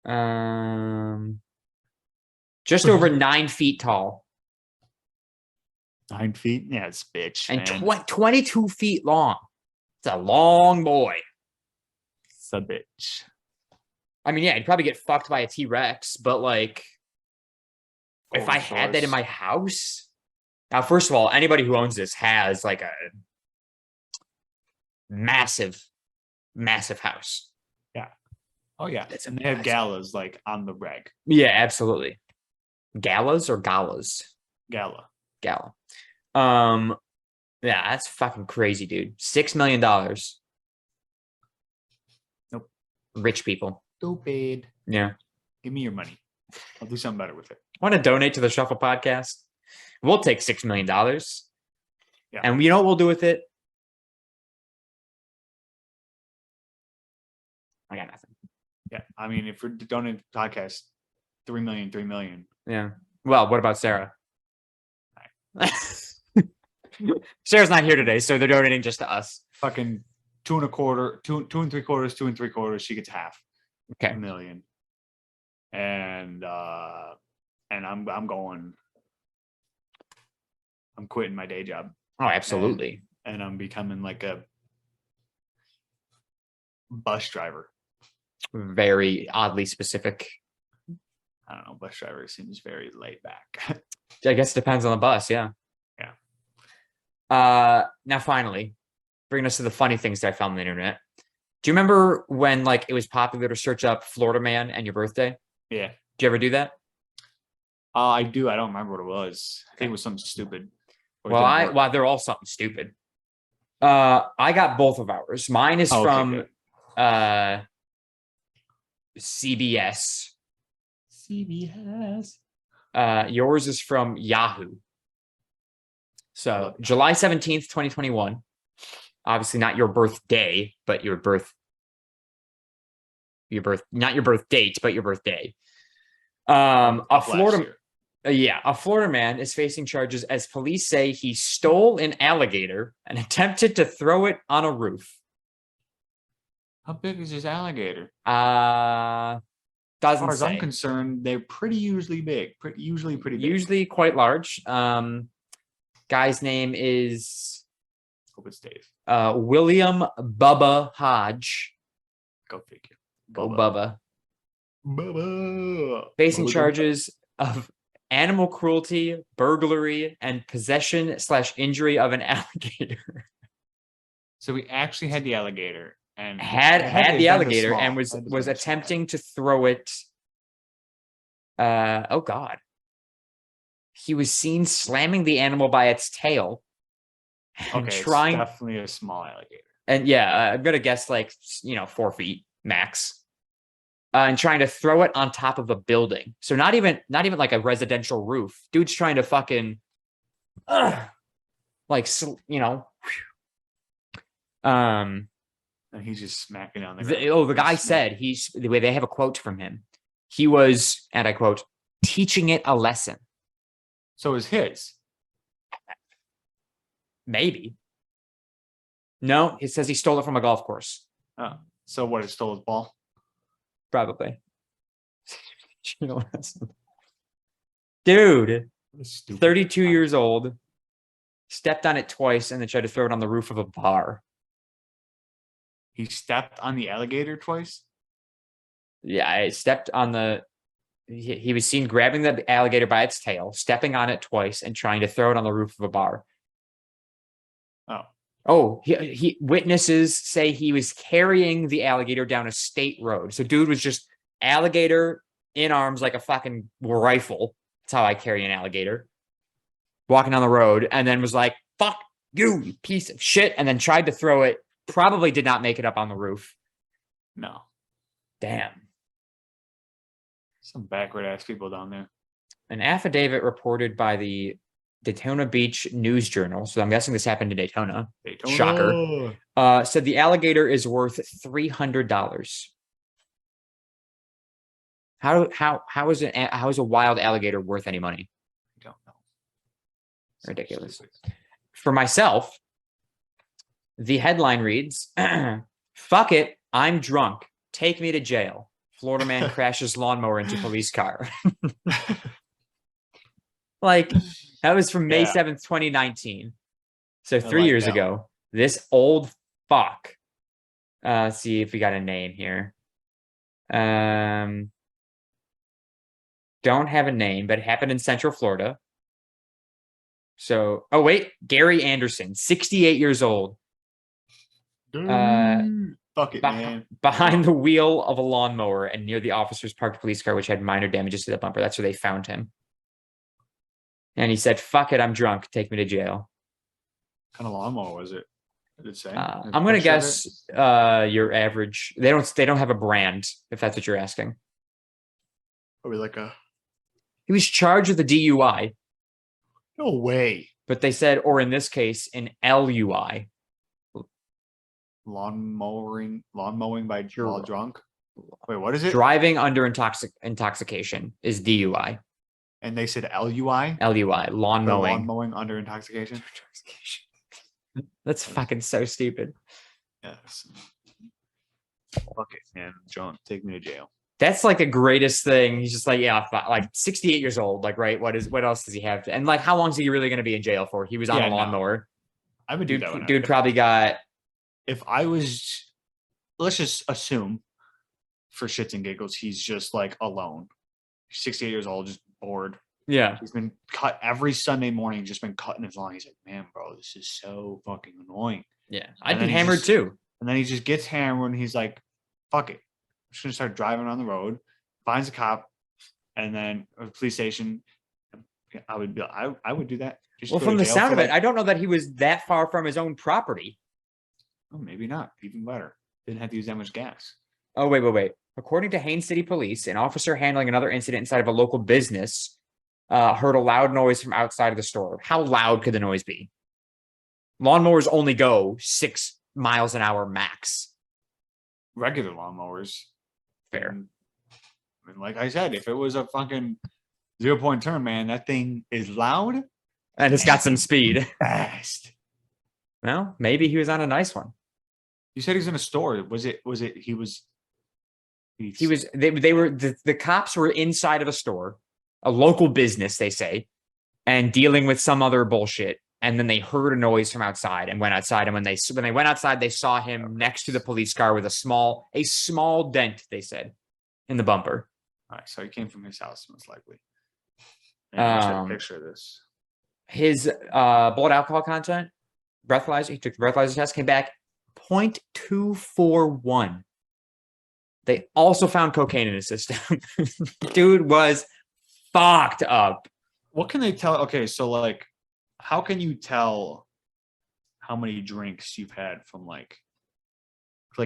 one. Just over 9 feet tall. 9 feet? Yeah, it's bitch. And 22 feet long. It's a long boy. It's a bitch. I mean, yeah, he'd probably get fucked by a T-Rex, but like, if I had that in my house. Now, first of all, anybody who owns this has like a massive house. Yeah. Oh, yeah. And they have galas like on the reg. Yeah, absolutely. Galas or galas? Gala. Yeah, that's fucking crazy, dude. $6 million. Nope. Rich people. Stupid. Yeah. Give me your money. I'll do something better with it. Want to donate to the Shuffle Podcast? We'll take $6 million. Yeah. And you know what we'll do with it? I got nothing. Yeah. I mean, if we're donating to the podcast, 3 million. Yeah. Well, what about Sarah? Sarah's not here today, so they're donating just to us. Fucking 2 3/4, 2 2 3/4. She gets half. Okay. $1 million. And I'm going. I'm quitting my day job. Oh, absolutely. And I'm becoming like a bus driver. Very oddly specific. I don't know. Bus driver seems very laid back. I guess it depends on the bus. Yeah. Yeah. Now, finally, bringing us to the funny things that I found on the internet. Do you remember when like it was popular to search up Florida man and your birthday? Yeah. Did you ever do that? I do. I don't remember what it was. I think it was something stupid. Well, they're all something stupid. I got both of ours. Mine is from CBS. Yours is from Yahoo. So July 17th, 2021. Obviously not your birthday, but your birth, not your birth date, but your birthday. A Florida man is facing charges as police say he stole an alligator and attempted to throw it on a roof. How big is this alligator? Doesn't as far as say. I'm concerned, they're usually big. Usually pretty big. Usually quite large. Guy's name is Hope it's Dave. William Bubba Hodge. Go figure. Go Bubba. Bubba. Facing charges of animal cruelty, burglary, and possession/injury of an alligator. So we actually had the alligator and had the alligator and was attempting to throw it. Oh God. He was seen slamming the animal by its tail. Okay, trying, it's definitely a small alligator. And yeah, I'm gonna guess like 4 feet max. And trying to throw it on top of a building. So not even like a residential roof. Dude's trying to fucking and he's just smacking on the the guy said the way they have a quote from him. He was, and I quote, teaching it a lesson. So is his. Maybe. No, it says he stole it from a golf course. Oh, so what? It stole his ball. Probably. Dude, 32 years old, stepped on it twice and then tried to throw it on the roof of a bar. He stepped on the alligator twice. Yeah, I stepped on the. He was seen grabbing the alligator by its tail, stepping on it twice, and trying to throw it on the roof of a bar. Oh, he witnesses say he was carrying the alligator down a state road. So dude was just alligator in arms like a fucking rifle. That's how I carry an alligator. Walking down the road and then was like, fuck you piece of shit. And then tried to throw it. Probably did not make it up on the roof. No. Damn. Some backward ass people down there. An affidavit reported by the Daytona Beach News Journal. So I'm guessing this happened in Daytona. Shocker. Said the alligator is worth $300. How is a wild alligator worth any money? I don't know. Ridiculous. For myself, the headline reads, "Fuck it, I'm drunk. Take me to jail. Florida man crashes lawnmower into police car." Like, that was from May 7th, 2019. So 3 years ago. This old fuck. Let's see if we got a name here. Don't have a name, but it happened in Central Florida. So, oh wait, Gary Anderson, 68 years old. Fuck it, man. Behind the wheel of a lawnmower and near the officer's parked police car, which had minor damages to the bumper. That's where they found him. And he said, "Fuck it, I'm drunk. Take me to jail." What kind of lawnmower was it? Did it say? I'm gonna guess your average. They don't have a brand, if that's what you're asking. Probably like a. He was charged with a DUI. No way. But they said, or in this case, an LUI. Lawn mowing by while drunk. Wait, what is it? Driving under intoxication is DUI. And they said LUI? LUI, lawn mowing. Lawn mowing under intoxication? That's fucking so stupid. Yes. Fuck it, man. John, take me to jail. That's like the greatest thing. He's just like, yeah, like 68 years old. Like, right? What else does he have? And like, how long is he really going to be in jail for? He was on a lawnmower. I would do that. Dude probably got. If I was, let's just assume, for shits and giggles, he's just like alone. 68 years old, just bored. Yeah. He's been cut every Sunday morning, just been cutting his lawn. He's like, man, bro, this is so fucking annoying. Yeah. I'd be hammered too. And then he just gets hammered and he's like, fuck it. I'm just going to start driving on the road, finds a cop, and then a police station. I would do that. Well, from the sound of it, I don't know that he was that far from his own property. Oh, maybe not. Even better. Didn't have to use that much gas. Oh, wait. According to Haines City Police, an officer handling another incident inside of a local business heard a loud noise from outside of the store. How loud could the noise be? Lawnmowers only go 6 miles an hour max. Regular lawnmowers. Fair. And like I said, if it was a fucking 0-point turn, man, that thing is loud. And it's got some speed. Fast. Well, maybe he was on a nice one. You said he's in a store. Was it he was the cops were inside of a store, a local business, they say, and dealing with some other bullshit. And then they heard a noise from outside and went outside. And when they went outside, they saw him next to the police car with a small dent, they said, in the bumper. All right, so he came from his house, most likely. And picture this. His blood alcohol content, breathalyzer, he took the breathalyzer test, came back 0.241. They also found cocaine in his system. Dude was fucked up. What can they tell? Okay, so like, how can you tell how many drinks you've had from like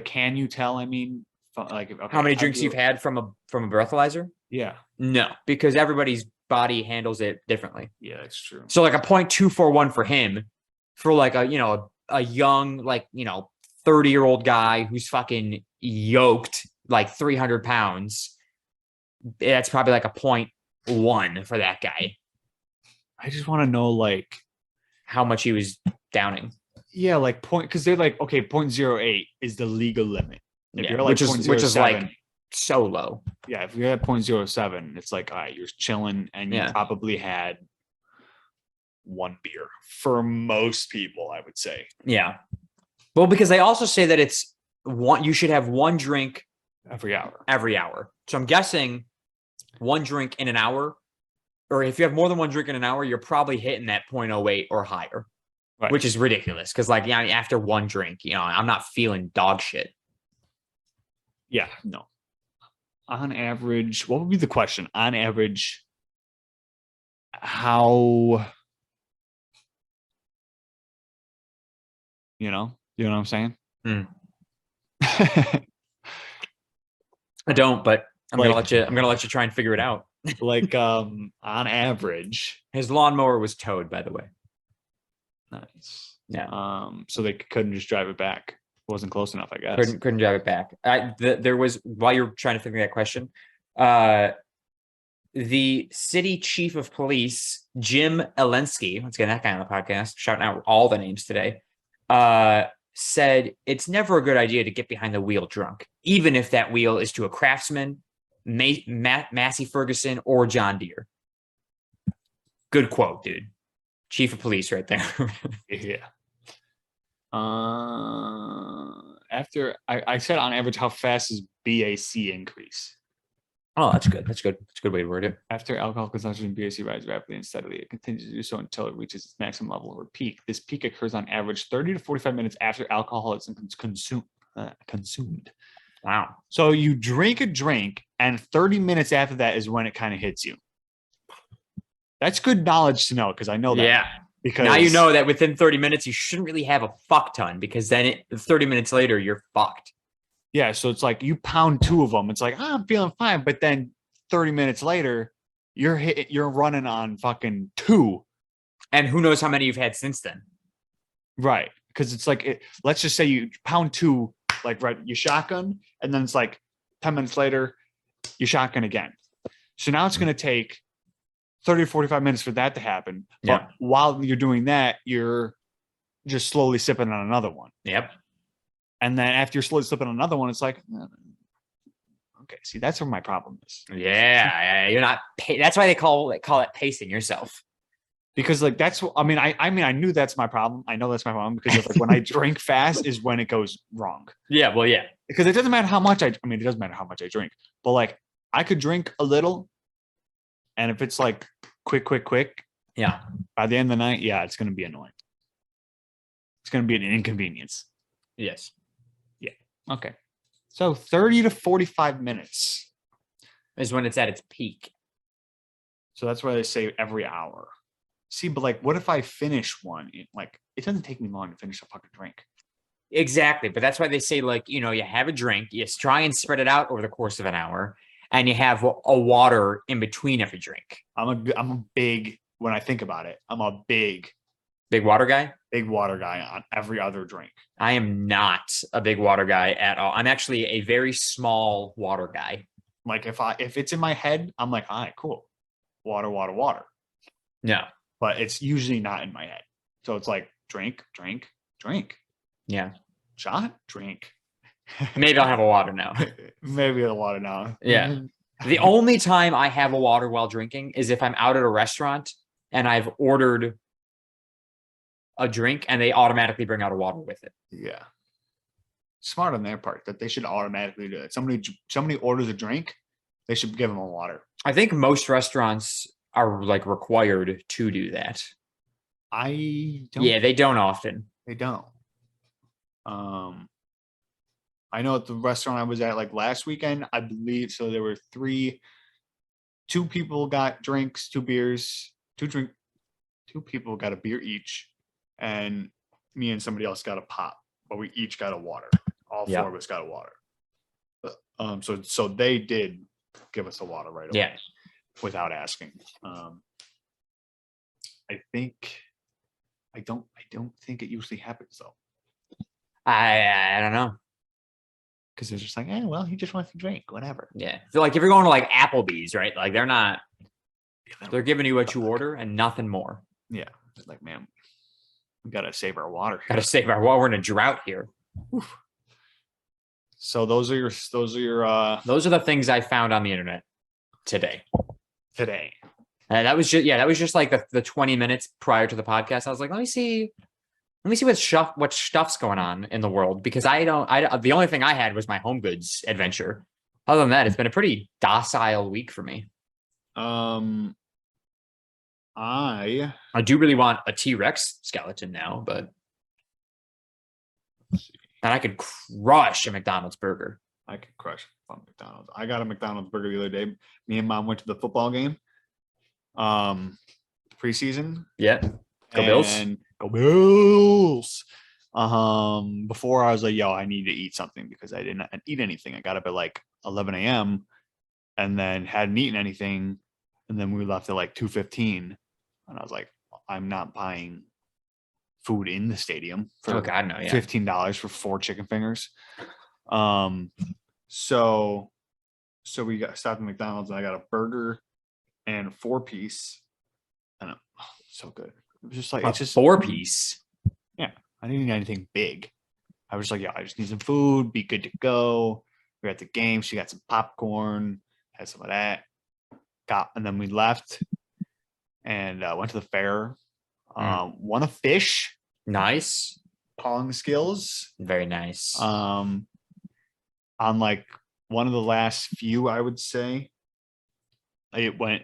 can you tell? I mean, like, okay, how many drinks you've had from a breathalyzer? Yeah. No, because everybody's body handles it differently. Yeah, that's true. So like a 0.241 for him, for like a young, like, 30-year-old guy who's fucking yoked like 300 pounds. That's probably like a 0.1 for that guy. I just want to know like how much he was downing. yeah, like because they're like okay, 0.08 is the legal limit. If Yeah, you're like which is like so low. Yeah, if you're at 0.07, it's like all right, you're chilling and you Yeah. probably had one beer for most people, I would say. Yeah. Well, because they also say that it's you should have one drink Every hour. So I'm guessing one drink in an hour, or if you have more than one drink in an hour, you're probably hitting that 0.08 or higher, Right. which is ridiculous. Because like, yeah, after one drink, I'm not feeling dog shit. Yeah, no. On average, what would be the question? On average, how you know what I'm saying? I don't, but I'm Like- gonna let you try and figure it out. Like on average. His lawnmower was towed, by the way. Nice. Yeah. So they couldn't just drive it back. It wasn't close enough, I guess. Couldn't drive it back. There was, while you're trying to figure that question, the city chief of police, Jim Elensky, let's get that guy on the podcast, shouting out all the names today, said it's never a good idea to get behind the wheel drunk, even if that wheel is to a Craftsman, Massey Ferguson, or John Deere. Good quote, dude. Chief of police right there. Yeah. After I said on average, how fast is BAC increase? Oh, that's good. That's good. That's a good way to word it. After alcohol consumption, BAC rises rapidly and steadily. It continues to do so until it reaches its maximum level or peak. This peak occurs on average 30 to 45 minutes after alcohol is consumed. Wow. So you drink a drink, and 30 minutes after that is when it kind of hits you. That's good knowledge to know because I know that. Yeah. Because now you know that within 30 minutes, you shouldn't really have a fuck ton because then 30 minutes later, you're fucked. Yeah, so it's like you pound two of them. It's like, I'm feeling fine. But then 30 minutes later, you're running on fucking two. And who knows how many you've had since then. Right. Because it's like, let's just say you pound two, like right, you shotgun, and then it's like 10 minutes later, you shotgun again. So now it's going to take 30 to 45 minutes for that to happen. But Yeah. while you're doing that, you're just slowly sipping on another one. Yep. And then after you're slowly slipping on another one, it's like, okay, see, that's where my problem is. Yeah, you're not. That's why they call it pacing yourself. Because like that's, I mean, I knew that's my problem. I know that's my problem because like when I drink fast is when it goes wrong. Yeah, well, yeah. Because it doesn't matter how much it doesn't matter how much I drink, but like I could drink a little, and if it's like quick, yeah, by the end of the night, yeah, it's gonna be annoying. It's gonna be an inconvenience. Yes. Okay. So 30 to 45 minutes is when it's at its peak. So that's why they say every hour. See, but like, what if I finish one? It doesn't take me long to finish a fucking drink. Exactly. But that's why they say, like, you have a drink, you try and spread it out over the course of an hour, and you have a water in between every drink. I'm a big, when I think about it, I'm a big water guy. Big water guy on every other drink. I am not a big water guy at all. I'm actually a very small water guy. Like if it's in my head, I'm like, all right, cool. Water. Yeah. But it's usually not in my head. So it's like drink. Yeah. Shot, drink. Maybe I'll have a water now. Maybe a water now. Yeah. The only time I have a water while drinking is if I'm out at a restaurant and I've ordered a drink and they automatically bring out a water with it. Yeah. Smart on their part that they should automatically do it. Somebody orders a drink, they should give them a water. I think most restaurants are like required to do that. I don't. Yeah, they don't often. They don't. I know at the restaurant I was at like last weekend, I believe so. There were two people got drinks, 2 beers, 2 people got a beer each, and me and somebody else got a pop, but we each got a water. All 4 of us got a water. So they did give us a water right away. Yeah. Without asking. I don't think it usually happens though. I don't know. Because they're just like, well, he just wants to drink, whatever. Yeah. So like if you're going to like Applebee's, right? Like they're not They're giving you what you order and nothing more. Yeah. Like, man, we gotta save our water. Got to save our while we're in a drought here. So those are your Those are the things I found on the internet today. today. And that was just like the 20 minutes prior to the podcast. I was like, let me see what stuff's going on in the world, because the only thing I had was my home goods adventure. Other than that, it's been a pretty docile week for me. I do really want a T-Rex skeleton now, but and I could crush a McDonald's burger. I could crush on McDonald's. I got a McDonald's burger the other day. Me and Mom went to the football game. Preseason. Yeah. Go Bills. Go Bills. Before I was like, yo, I need to eat something because I didn't eat anything. I got up at like 11 a.m. and then hadn't eaten anything. And then we left at like 2:15. And I was like, I'm not buying food in the stadium for $15 for 4 chicken fingers. So we stopped at McDonald's and I got a burger and a 4-piece. And so good. It was just like, it's just 4-piece. Yeah. I didn't need anything big. I was like, yeah, I just need some food, be good to go. We were at the game. She got some popcorn, had some of that. And then we left and went to the fair. Won a fish. Nice. Pong skills. Very nice. On like one of the last few, I would say. It went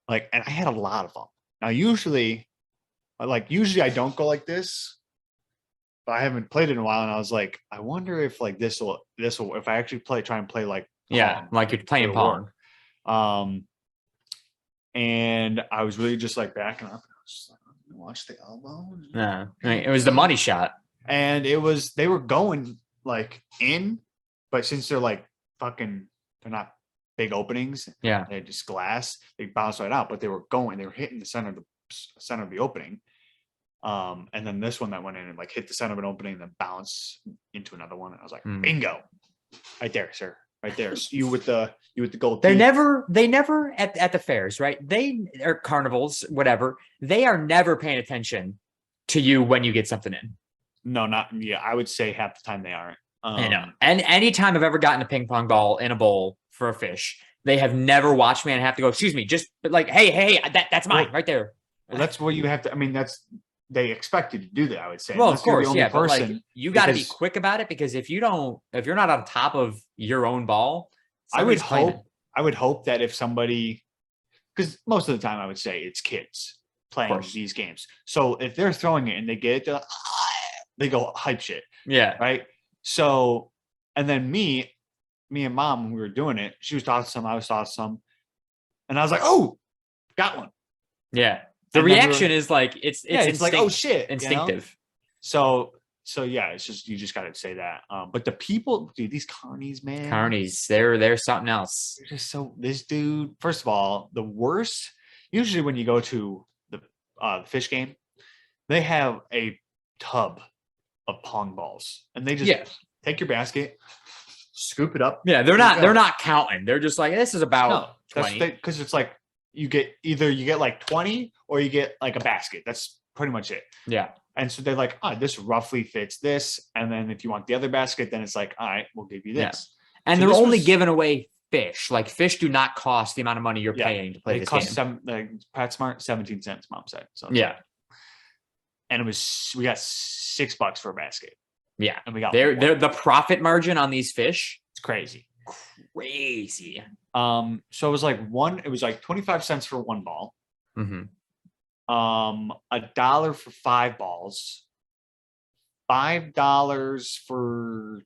like, and I had a lot of them. Now, usually I don't go like this, but I haven't played it in a while. And I was like, I wonder if like this will, if I actually try and play like, Pong, like you're playing Pong. And I was really just like backing up and I was just like, watch the elbow. Yeah. It was the money shot. And they were going like in, but since they're like they're not big openings. Yeah. They're just glass. They bounce right out, but they were hitting the center of the opening. And then this one that went in and like hit the center of an opening and then bounce into another one. And I was like, bingo. Right there, sir. Right there. So you with the gold. They never at the fairs, right? They are carnivals, whatever. They are never paying attention to you when you get something in. No, I would say half the time they aren't. I know. And anytime I've ever gotten a ping pong ball in a bowl for a fish, they have never watched me and have to go, excuse me, just like, hey, that's mine right there. Well, that's what you have to. I mean, they expect you to do that, I would say. Well, of course, yeah. But like, you got to be because quick about it, because if you're not on top of your own ball, I would hope that if somebody, because most of the time I would say it's kids playing these games. So if they're throwing it and they get it, they go hype shit. Yeah. Right. So, and then me and Mom, when we were doing it, she was tossing some, I was tossing some, and I was like, oh, got one. Yeah. The reaction is like it's like, oh shit, instinctive. You know? So yeah, it's just, you just gotta say that. But the people, dude, these carnies, man. Carnies, they're something else. They're just this dude, first of all, the worst, usually when you go to the fish game, they have a tub of pong balls. And they just take your basket, scoop it up. Yeah, they're not counting. They're just like, this is about 20. Because it's like you get like 20 or you get like a basket. That's pretty much it. Yeah. And so they're like, this roughly fits this. And then if you want the other basket, then it's like, all right, we'll give you this. Yeah. And so they're only giving away fish. Like fish do not cost the amount of money you're paying to play this game. Like Pat Smart, 17 cents, Mom said. So yeah. And we got $6 for a basket. Yeah. And we got the profit margin on these fish. It's crazy. Crazy. So it was like 25 cents for one ball. Mm-hmm. $1 for 5 balls, $5 for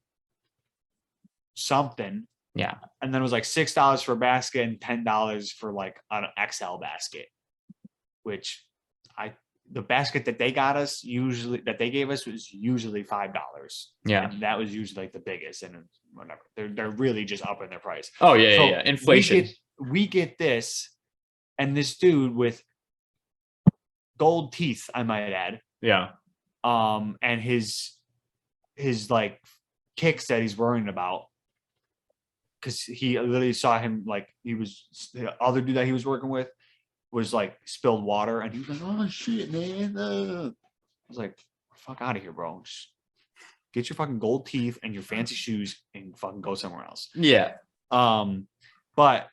something. Yeah. And then it was like $6 for a basket and $10 for like an XL basket, which the basket that they gave us was usually $5. Yeah. And that was usually like the biggest, and whatever. They're really just upping their price. Oh yeah. So yeah. Inflation. We get this, and this dude with gold teeth, I might add. Yeah. And his like kicks that he's worrying about, because he literally saw him, like he was the other dude that he was working with was like spilled water, and he was like, "Oh shit, man!" I was like, "Fuck out of here, bro! Just get your fucking gold teeth and your fancy shoes and fucking go somewhere else." Yeah. But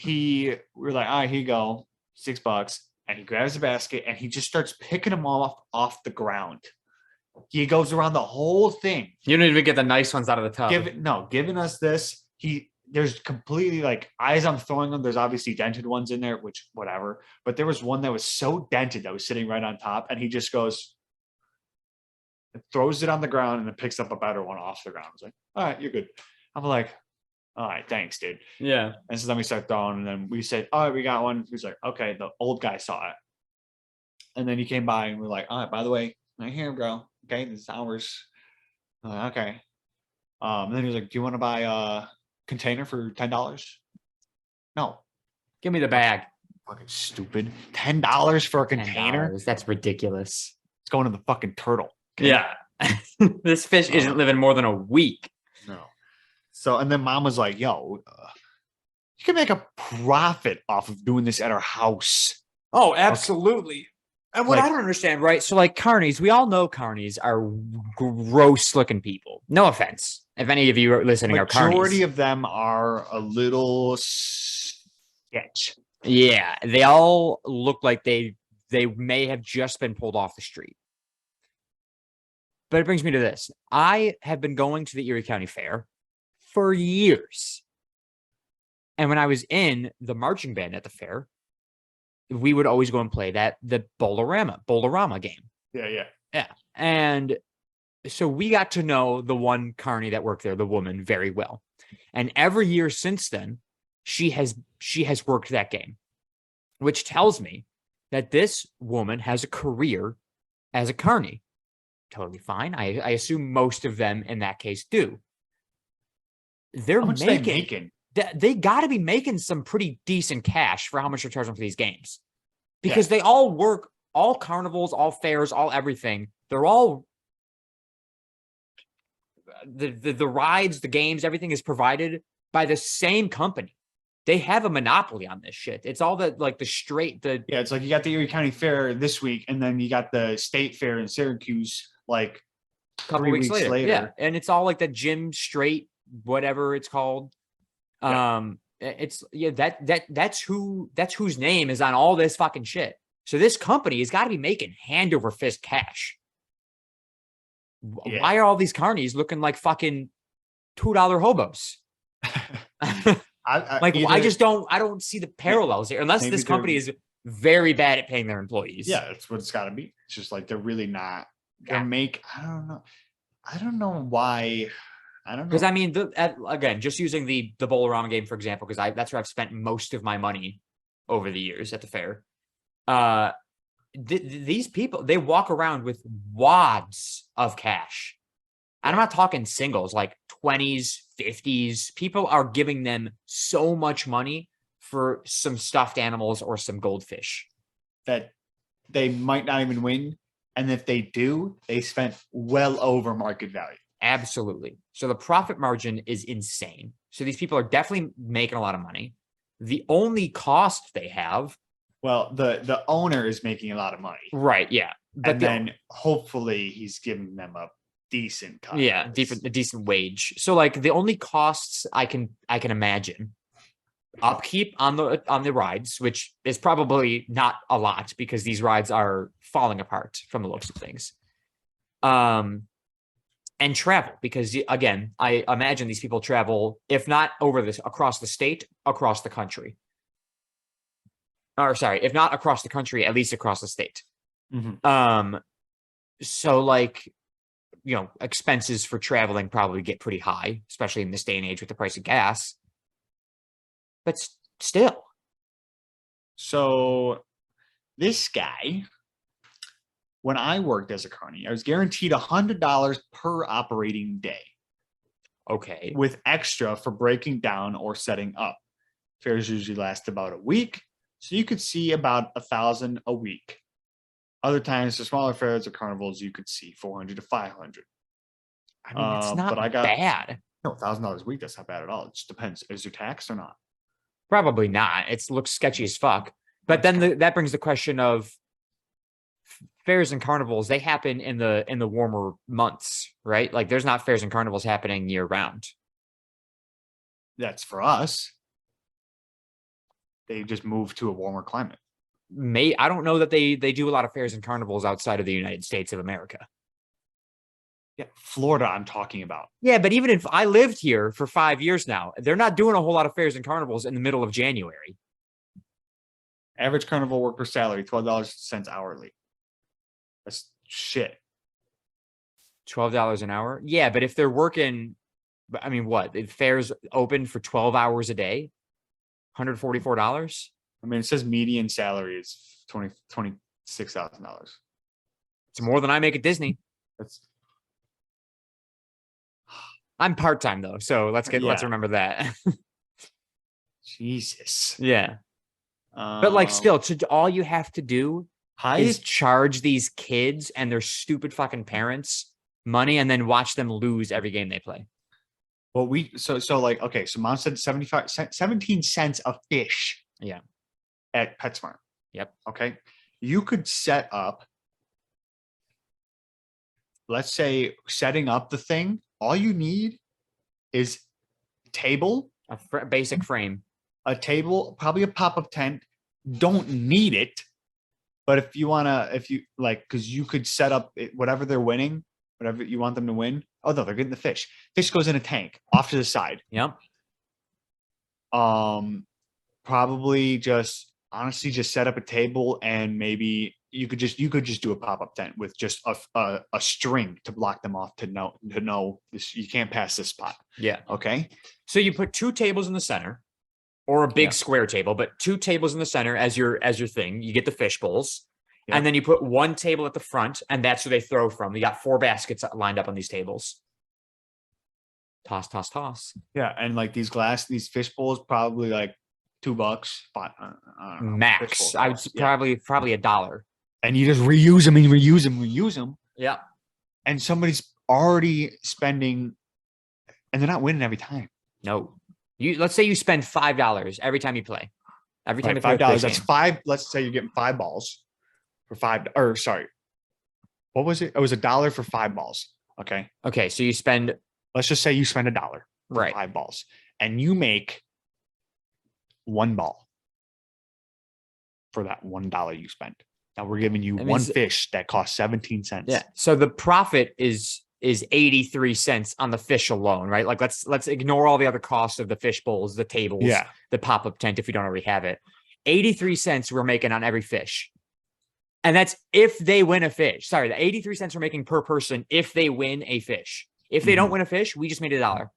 we were like, "All right, here you go, $6," and he grabs the basket and he just starts picking them off the ground. He goes around the whole thing. You don't even get the nice ones out of the tub. Giving us this. There's completely like, as I'm throwing them, there's obviously dented ones in there, which whatever. But there was one that was so dented that was sitting right on top, and he just goes, throws it on the ground, and then picks up a better one off the ground. I was like, "All right, you're good." I'm like, "All right, thanks, dude." Yeah. And so then we start throwing, and then we said, "All right, we got one." He was like, "Okay." The old guy saw it, and then he came by, and we're like, "All right, by the way, right here, bro. Okay, this is ours." I'm like, "Okay." And then he was like, "Do you want to buy a container for $10?" No. Give me the bag. Fucking stupid. $10 for a container? $10. That's ridiculous. It's going to the fucking turtle. Okay? Yeah. This fish isn't living more than a week. No. So, and then mom was like, "Yo, you can make a profit off of doing this at our house." Oh, absolutely. And what I don't understand, right? So, like, carnies, we all know carnies are gross looking people. No offense. If any of you are listening are carnies. Majority of them are a little sketch. Yeah. They all look like they may have just been pulled off the street. But it brings me to this. I have been going to the Erie County Fair for years. And when I was in the marching band at the fair, we would always go and play the Bolorama game. Yeah. And so we got to know the one carny that worked there, the woman, very well. And every year since then, she has worked that game, which tells me that this woman has a career as a carny. Totally fine. I assume most of them in that case do. They're How much they making? They got to be making some pretty decent cash for how much they're charging for these games, because they all work, all carnivals, all fairs, all everything. They're all the rides, the games, everything is provided by the same company. They have a monopoly on this shit. It's all it's like you got the Erie County Fair this week, and then you got the State Fair in Syracuse like a couple weeks later. Yeah, and it's all like the Jim Straight, whatever it's called. That's whose name is on all this fucking shit. So this company has got to be making hand over fist cash. Why are all these carnies looking like fucking $2 hobos? I don't see the parallels here, unless this company is very bad at paying their employees. Yeah, that's what it's got to be. It's just like they're really not. I don't know why. I don't know. Because I mean, again, just using the Bolorama game for example, because that's where I've spent most of my money over the years at the fair. These people, they walk around with wads of cash. And I'm not talking singles, like 20s, 50s. People are giving them so much money for some stuffed animals or some goldfish that they might not even win. And if they do, they spent well over market value. Absolutely. So the profit margin is insane. So these people are definitely making a lot of money. The only cost they have. Well, the owner is making a lot of money. Right. Yeah. But then hopefully he's giving them a decent cut. Yeah, a decent wage. So like the only costs I can imagine, upkeep on the rides, which is probably not a lot because these rides are falling apart from the looks of things. And travel, because again, I imagine these people travel, if not across the state, across the country. Or sorry, if not across the country, at least across the state. Mm-hmm. So like, expenses for traveling probably get pretty high, especially in this day and age with the price of gas. But still. So this guy, when I worked as a carny, I was guaranteed $100 per operating day. Okay. With extra for breaking down or setting up. Fairs usually last about a week, so you could see about 1,000 a week. Other times, the smaller fairs or carnivals, you could see 400 to 500. I mean, it's not bad. No, $1,000 a week, that's not bad at all. It just depends. Is there tax or not? Probably not. It looks sketchy as fuck. But then that brings the question of fairs and carnivals. They happen in the warmer months, right? Like there's not fairs and carnivals happening year round. That's for us. They just moved to a warmer climate. I don't know that they do a lot of fairs and carnivals outside of the United States of America. Yeah, Florida, I'm talking about. Yeah, but even if I lived here for 5 years now, they're not doing a whole lot of fairs and carnivals in the middle of January. Average carnival worker salary, $12 hourly. That's shit. $12 an hour? Yeah, but if they're working, I mean, what? The fair's open for 12 hours a day? $144? I mean, it says median salary is $26,000. It's more than I make at Disney. That's I'm part-time though, so let's remember that. Jesus. Yeah. But like still, all you have to do is charge these kids and their stupid fucking parents money and then watch them lose every game they play. Well, so Mom said 17 cents a fish. Yeah. At PetSmart. Yep. Okay. You could set up, let's say setting up the thing, all you need is table, A basic frame. a table, probably a pop-up tent. Don't need it. But if you because you could set up whatever they're winning, whatever you want them to win. Oh no, they're getting the fish. Fish goes in a tank off to the side. Yep. Probably just set up a table and maybe you could just do a pop-up tent with just a string to block them off to know this, you can't pass this spot. Yeah. Okay. So you put 2 tables in the center or a big square table, but 2 tables in the center as your thing. You get the fish bowls. Yep. And then you put 1 table at the front and that's where they throw from. You got 4 baskets lined up on these tables. Toss, toss, toss. Yeah. And like these fish bowls, probably like $2, I don't know, max. I would probably $1. And you just reuse them. Yeah. And somebody's already spending, and they're not winning every time. No. Let's say you spend $5 every time you play. Every time you play $5. That's $5. Let's say you're getting 5 balls for $5. Or sorry, what was it? It was $1 for 5 balls. Okay. Okay. So you spend. Let's just say you spend $1 for right. 5 balls, and you make 1 ball for that $1 you spent. Now we're giving you one fish that costs 17 cents. Yeah. So the profit is 83 cents on the fish alone, right? Like let's ignore all the other costs of the fish bowls, the tables, the pop-up tent if you don't already have it. 83 cents we're making on every fish. And that's if they win a fish. Sorry, the 83 cents we're making per person if they win a fish. If they don't win a fish, we just made $1.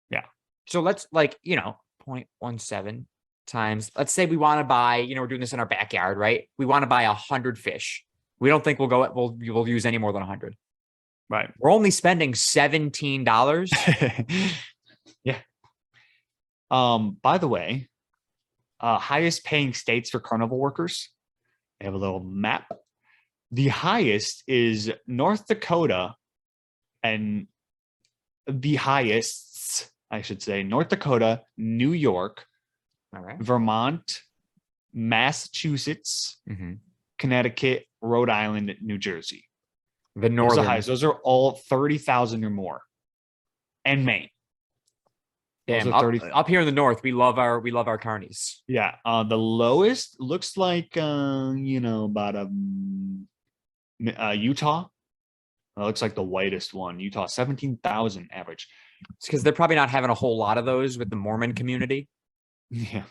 Yeah. So let's 0.17 times, let's say we want to buy, we're doing this in our backyard, right? We want to buy 100 fish. We don't think we'll use any more than 100. Right. We're only spending $17. Yeah. By the way, highest paying states for carnival workers. They have a little map. The highest is North Dakota, and the highest, I should say, North Dakota, New York, all right, Vermont, Massachusetts, Connecticut, Rhode Island, New Jersey. The northern highest. Those are all 30,000 or more, and Maine. Damn, up here in the north, we love our carnies. Yeah, the lowest looks like about Utah. It looks like the whitest one. Utah, 17,000 average. It's because they're probably not having a whole lot of those with the Mormon community. Yeah.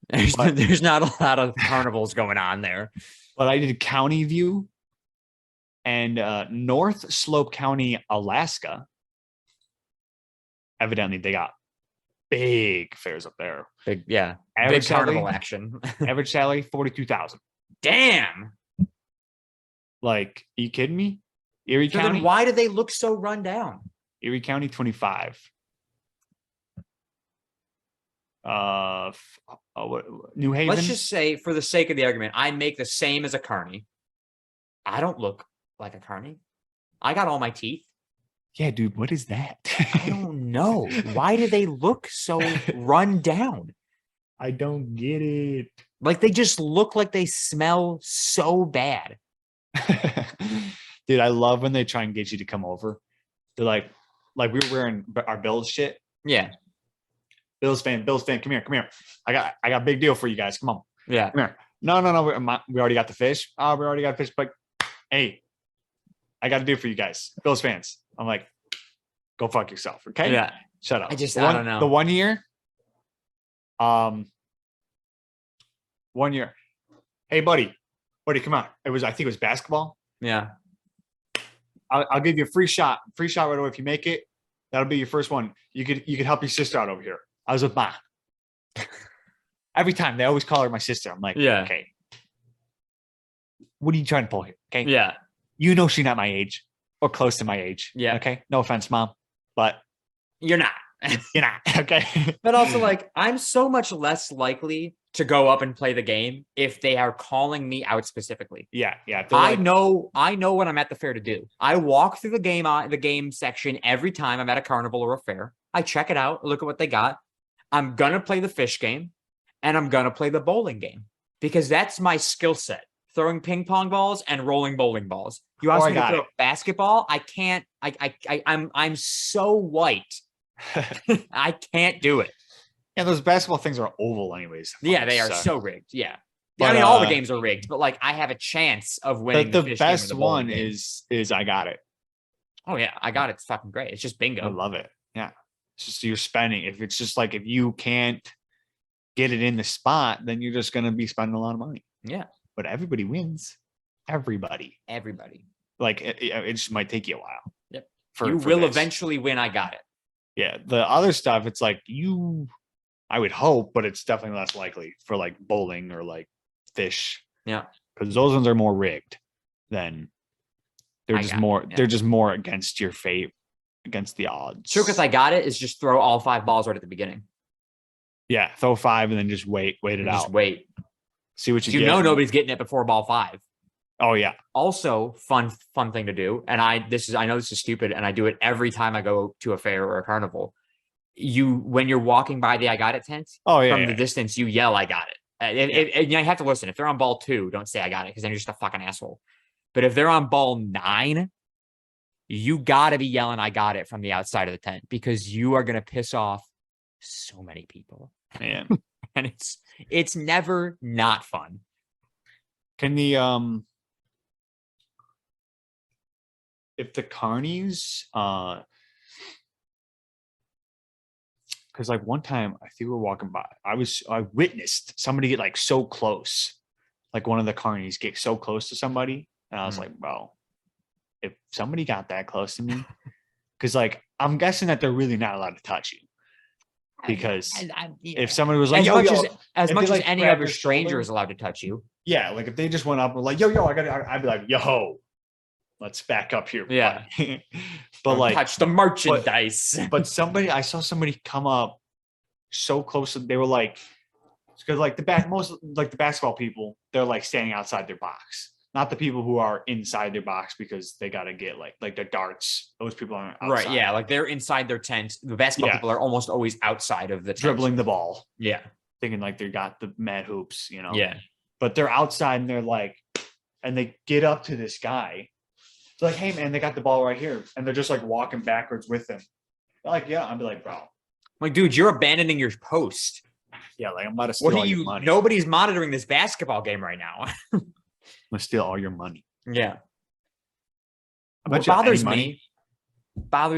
There's not a lot of carnivals going on there. But I did county view, and North Slope County, Alaska. Evidently, they got big fairs up there. Big, yeah. Average big salary, carnival action. Average salary, 42,000. Damn. Like, are you kidding me? Erie So County. then why do they look so run down? Erie County, 25. New Haven. Let's just say, for the sake of the argument, I make the same as a carny. I don't look like a carny. I got all my teeth. Yeah, dude, what is that? I don't know. Why do they look so run down? I don't get it. Like they just look like they smell so bad. Dude, I love when they try and get you to come over. They're like we were wearing our Bills shit. Yeah. Bills fan, come here. I got a big deal for you guys. Come on. Yeah. Come here. No. We already got the fish. Oh, we already got fish. But hey, I got to do for you guys, Bills fans. I'm like, go fuck yourself. Okay. Yeah. Shut up. I don't know. The 1 year. 1 year. Hey, buddy, come on. I think it was basketball. Yeah. I'll give you a free shot right away if you make it. That'll be your first one. You could help your sister out over here. I was with Ma. Every time they always call her my sister. I'm like, Yeah. Okay. What are you trying to pull here? Okay. Yeah. You know she's not my age or close to my age. Yeah. Okay. No offense, Mom, but You're not. you're not. Okay. But also, like, I'm so much less likely to go up and play the game if they are calling me out specifically. Yeah. I know what I'm at the fair to do. I walk through the game section every time I'm at a carnival or a fair. I check it out, look at what they got. I'm gonna play the fish game, and I'm gonna play the bowling game because that's my skill set: throwing ping pong balls and rolling bowling balls. You ask me to throw basketball, I can't. I'm so white. I can't do it. Yeah, those basketball things are oval anyways. Yeah, they are so rigged. Yeah. But, I mean, all the games are rigged, but like I have a chance of winning. The fish best game or the bowling one game. is I got it. Oh yeah, I got it. It's fucking great. It's just bingo. I love it. Yeah. It's just you're spending. If it's just like if you can't get it in the spot, then you're just gonna be spending a lot of money. Yeah. But everybody wins. Everybody. Like it just might take you a while. Yep. You will eventually win. I got it. Yeah. The other stuff, it's like I would hope, but it's definitely less likely for like bowling or like fish. Yeah. Because those ones are more rigged than they're just more against your fate, against the odds. True, because I got it is just throw all 5 balls right at the beginning. Yeah, throw 5 and then just wait it out. Just wait. See what you get. You know nobody's getting it before ball 5. Oh yeah. Also, fun thing to do, and I know this is stupid, and I do it every time I go to a fair or a carnival. When you're walking by the I got it tent, from the distance, you yell I got it. And you have to listen. If they're on ball 2, don't say I got it because then you're just a fucking asshole. But if they're on ball 9, you got to be yelling I got it from the outside of the tent because you are going to piss off so many people. Man. And it's never not fun. Can the if the carnies because like one time I think we were walking by, I witnessed somebody get like so close, like one of the carnies get so close to somebody, and I was like, bro, if somebody got that close to me, because like I'm guessing that they're really not allowed to touch you, because if somebody was like, as much as any other stranger is allowed to touch you, yeah, like if they just went up and like, yo, I'd be like, yo, let's back up here. Yeah. But like touch the merchandise. But I saw somebody come up so close. They were like, because like the basketball people, they're like standing outside their box, not the people who are inside their box because they got to get like the darts. Those people aren't outside. Right. Yeah. Like they're inside their tent. The basketball people are almost always outside of the tent. Dribbling the ball. Yeah. Thinking like they got the mad hoops, Yeah. But they're outside and they're like, and they get up to this guy. They're like, hey man, they got the ball right here. And they're just like walking backwards with them. They're like, yeah. I'd be like, bro. Like, dude, you're abandoning your post. Yeah, like I'm about to steal all your money. Nobody's monitoring this basketball game right now. I'm gonna steal all your money. Yeah. What bothers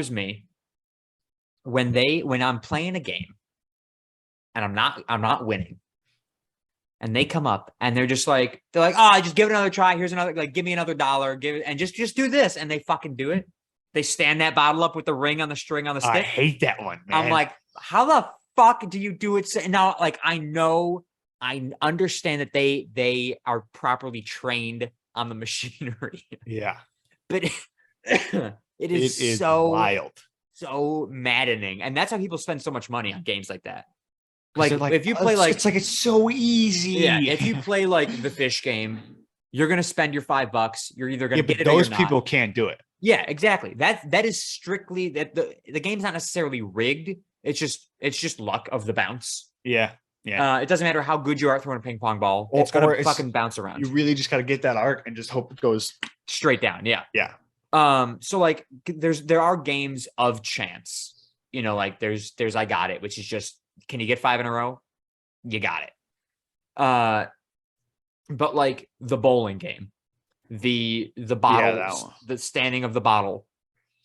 me when I'm playing a game and I'm not winning. And they come up and they're like, oh, just give it another try. Here's another, like, give me another $1. And just do this. And they fucking do it. They stand that bottle up with the ring on the string on the stick. I hate that one, man. I'm like, how the fuck do you do it? Now, like, I understand that they are properly trained on the machinery. Yeah. But it is so wild. So maddening. And that's how people spend so much money on games like that. Like if you play it's so easy. Yeah, if you play like the fish game, you're gonna spend your $5. You're either gonna get it. Those people can't do it. Yeah, exactly. That is strictly that the game's not necessarily rigged. It's just luck of the bounce. Yeah. Yeah. It doesn't matter how good you are at throwing a ping pong ball. Or- It's gonna or it's- fucking bounce around You really just got to get that arc and just hope it goes. straight down. Yeah. Yeah. So like there are games of chance. You know, like there's I got it, which is just, can you get 5 in a row? You got it. But like the bowling game, the bottle, that one. the standing of the bottle,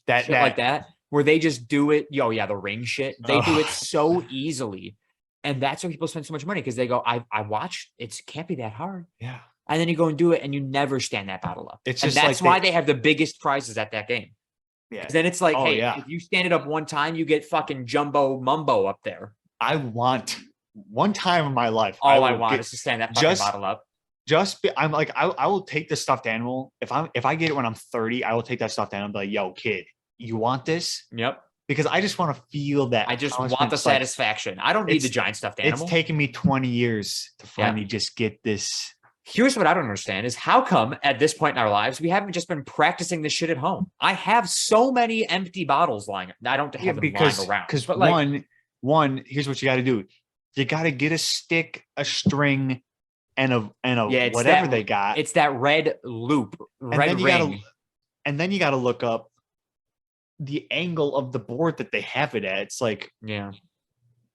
That shit like that, where they just do it. Yo, yeah, the ring shit. They do it so easily, and that's why people spend so much money, because they go, I watched. It can't be that hard. Yeah. And then you go and do it, and you never stand that bottle up. It's and just that's like why they have the biggest prizes at that game. Yeah. 'Cause then it's like, Oh, hey, yeah. if you stand it up one time, you get fucking jumbo mumbo up there. I want one time in my life. All I will want get- is to stand that fucking just- bottle up. I'm like, I will take the stuffed animal. If I get it when I'm 30, I will take that stuffed animal and be like, yo, kid, you want this? Yep. Because I just want to feel that. I just want accomplishment. the It's like, satisfaction. I don't need the it's- giant stuffed It's animal. taken me 20 years to finally just get this. Here's what I don't understand is how come at this point in our lives we haven't just been practicing this shit at home? I have so many empty bottles lying. I don't have them lying around. Because but like, one, here's what you got to do. You got to get a stick, a string, and a it's whatever that- they got. it's that red loop, red then you ring. gotta- And then you got to look up the angle of the board that they have it at. It's like, Yeah.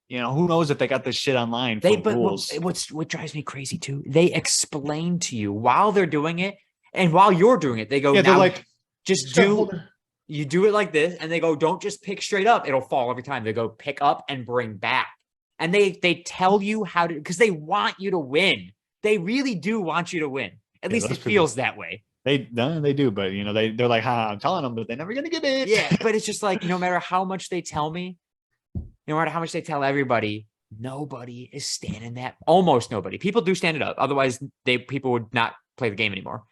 who knows if they got this shit online for But rules. what drives me crazy too, they explain to you while they're doing it, and while you're doing it, they go, Yeah, they're now like, just "Start do. holding." You do it like this, and they go, don't just pick straight up. It'll fall every time. They go pick up and bring back. And they tell you how to, because they want you to win. They really do want you to win. At Yeah, least it those people- feels that way. They do, but they're like, I'm telling them, but they're never gonna get it. Yeah, but it's just like, no matter how much they tell me, no matter how much they tell everybody, nobody is standing that. Almost nobody. People do stand it up. Otherwise, people would not play the game anymore.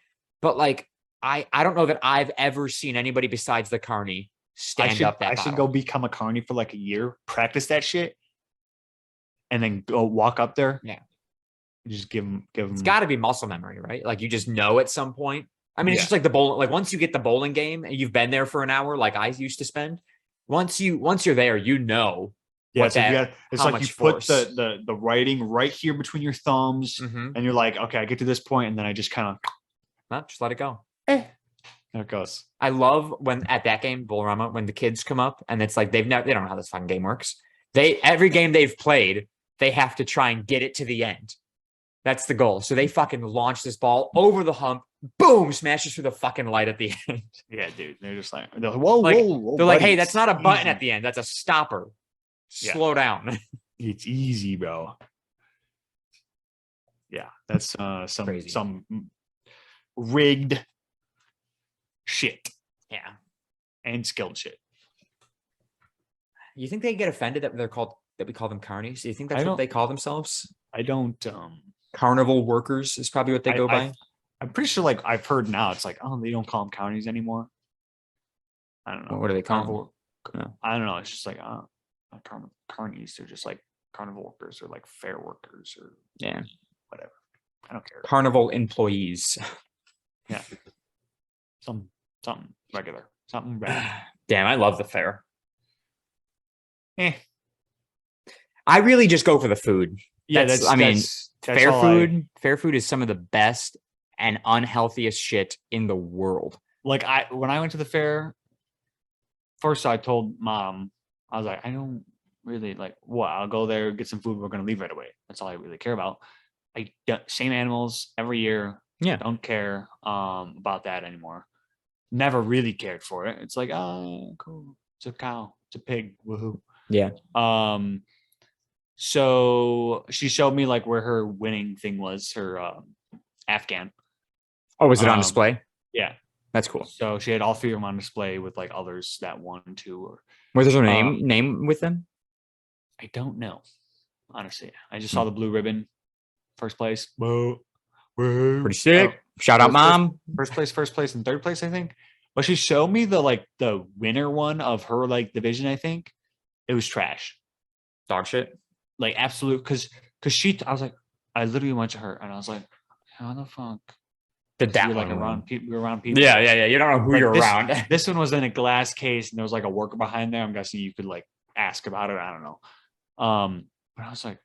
But like, I don't know that I've ever seen anybody besides the Carney stand up that I should bottle. go become a carny for like a year, practice that shit, and then go walk up there. Yeah. Just give them. It's got to be muscle memory, right? Like you just know at some point. I mean, it's Yeah. just like the bowling. Like once you get the bowling game and you've been there for an hour, like I used to spend. Once you're there, you know. Yeah, what so that- it's how like you much put force. the writing right here between your thumbs, Mhm. and you're like, okay, I get to this point, and then I just kind of Well, just let it go. there it goes. I love when at that game, Bullrama, when the kids come up and it's like they don't know how this fucking game works. Every game they've played, they have to try and get it to the end. That's the goal. So they fucking launch this ball over the hump, boom, smashes through the fucking light at the end. Yeah, dude. They're just like, whoa, Like, whoa. They're like, buddy, hey, it's that's not a button easy. at the end. That's a stopper. Yeah. Slow down. It's easy, bro. Yeah, that's Crazy. some rigged shit Yeah. and skilled shit. You think they get offended that we call them carnies? Do you think that's I what don't- they call themselves? I don't. Carnival workers is probably what they go by. I'm pretty sure, like I've heard now, it's like, oh, they don't call them counties anymore. I don't know. What do they call them? Carnival. Yeah. I don't know. It's just like carnies. They're just like carnival workers or like fair workers or Yeah. whatever. I don't care. Carnival employees. Yeah. Something regular. Something regular. Damn, I love the fair. Eh. I really just go for the food. Yeah, That's- that's. I mean, that's Fair all fair food is some of the best and unhealthiest shit in the world. Like when I went to the fair, first I told mom, I was like, I don't really like I'll go there, get some food, we're gonna leave right away. That's all I really care about. Same animals every year. Yeah. Don't care about that anymore. Never really cared for it. It's like, oh, cool. It's a cow, it's a pig, woohoo. Yeah. So she showed me like where her winning thing was, her Afghan. Oh, was it on Um, display? Yeah. That's cool. So she had all three of them on display with like others that won too, or Was there a name with them? I don't know. Honestly, I just saw the blue ribbon, first place. Whoa, whoa. Pretty sick. Shout out, first place- mom. First place, and third place, I think. But she showed me the winner one of her like division. I think it was trash, Dog shit. like absolute. Because I was like, I literally went to her and I was like, how the fuck? Did that we were, like one around people. We were around people. Yeah. You don't know who Like, you're this- around. This one was in a glass case and there was like a worker behind there. I'm guessing you could like ask about it. I don't know. But I was like,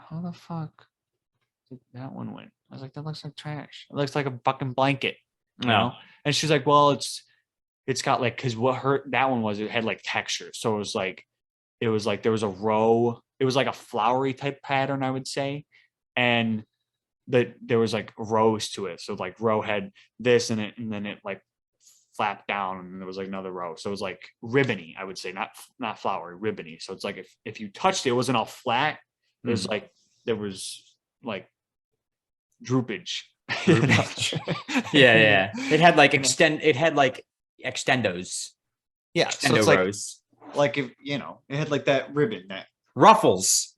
oh how the fuck did that one win? I was like, that looks like trash. It looks like a fucking blanket, you know? And she's like, well, it's got like, because that one was, it had like texture. So it was like there was a row, it was like a flowery type pattern, I would say. And there was like rows to it. So like row had this in it, and then it like flapped down, and there was like another row. So it was like ribbony, I would say, not flowery, ribbony. So it's like if you touched it, it wasn't all flat. It was like there was like droopage. Yeah. It had like extendos. Yeah. Extendo So it's like, rows. like if it had like that ribbon, that Ruffles.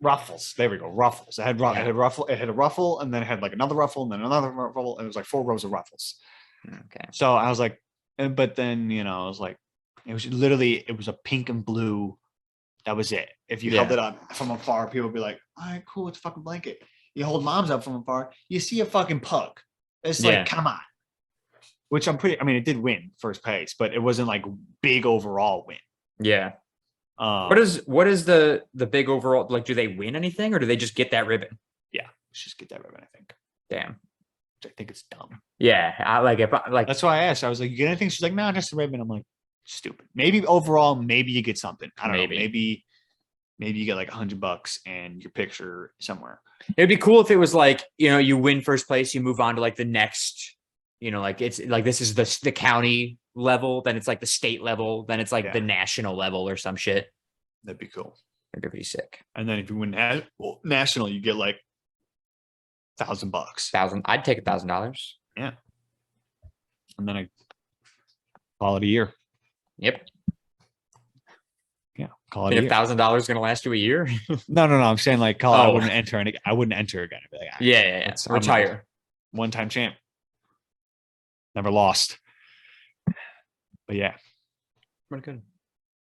There we go. Ruffles. It had a ruffle, and then it had like another ruffle, and then another ruffle, and it was like 4 rows of ruffles. Okay. So I was like, but then I was like, it was a pink and blue. That was it. If you held it up from afar, people would be like, all right, cool, it's a fucking blanket. You hold Mom's up from afar, you see a fucking pug. It's like, come on. Which it did win first place, but it wasn't like big overall win. Yeah. What is the big overall, like, do they win anything, or do they just get that ribbon? Yeah, let's just get that ribbon, I think. Damn. I think it's dumb. Yeah, I like it. Like, that's why I asked. I was like, you get anything? She's like, no, just a ribbon. I'm like, stupid. Maybe overall, maybe you get something. I don't know. Maybe you get like $100 and your picture somewhere. It'd be cool if it was like, you win first place, you move on to like the next, like it's like, this is the county level, then it's like the state level, then it's like the national level or some shit. That'd be cool. That'd be pretty sick. And then if you win national, you get like $1,000. I'd take $1,000. Yeah. And then I call it a year. Yep. Yeah. Call it a year. $1,000 gonna last you a year? No. I'm saying like call it. I wouldn't enter again. I'd be like, yeah. Retire. One-time champ. Never lost. But yeah. Pretty good.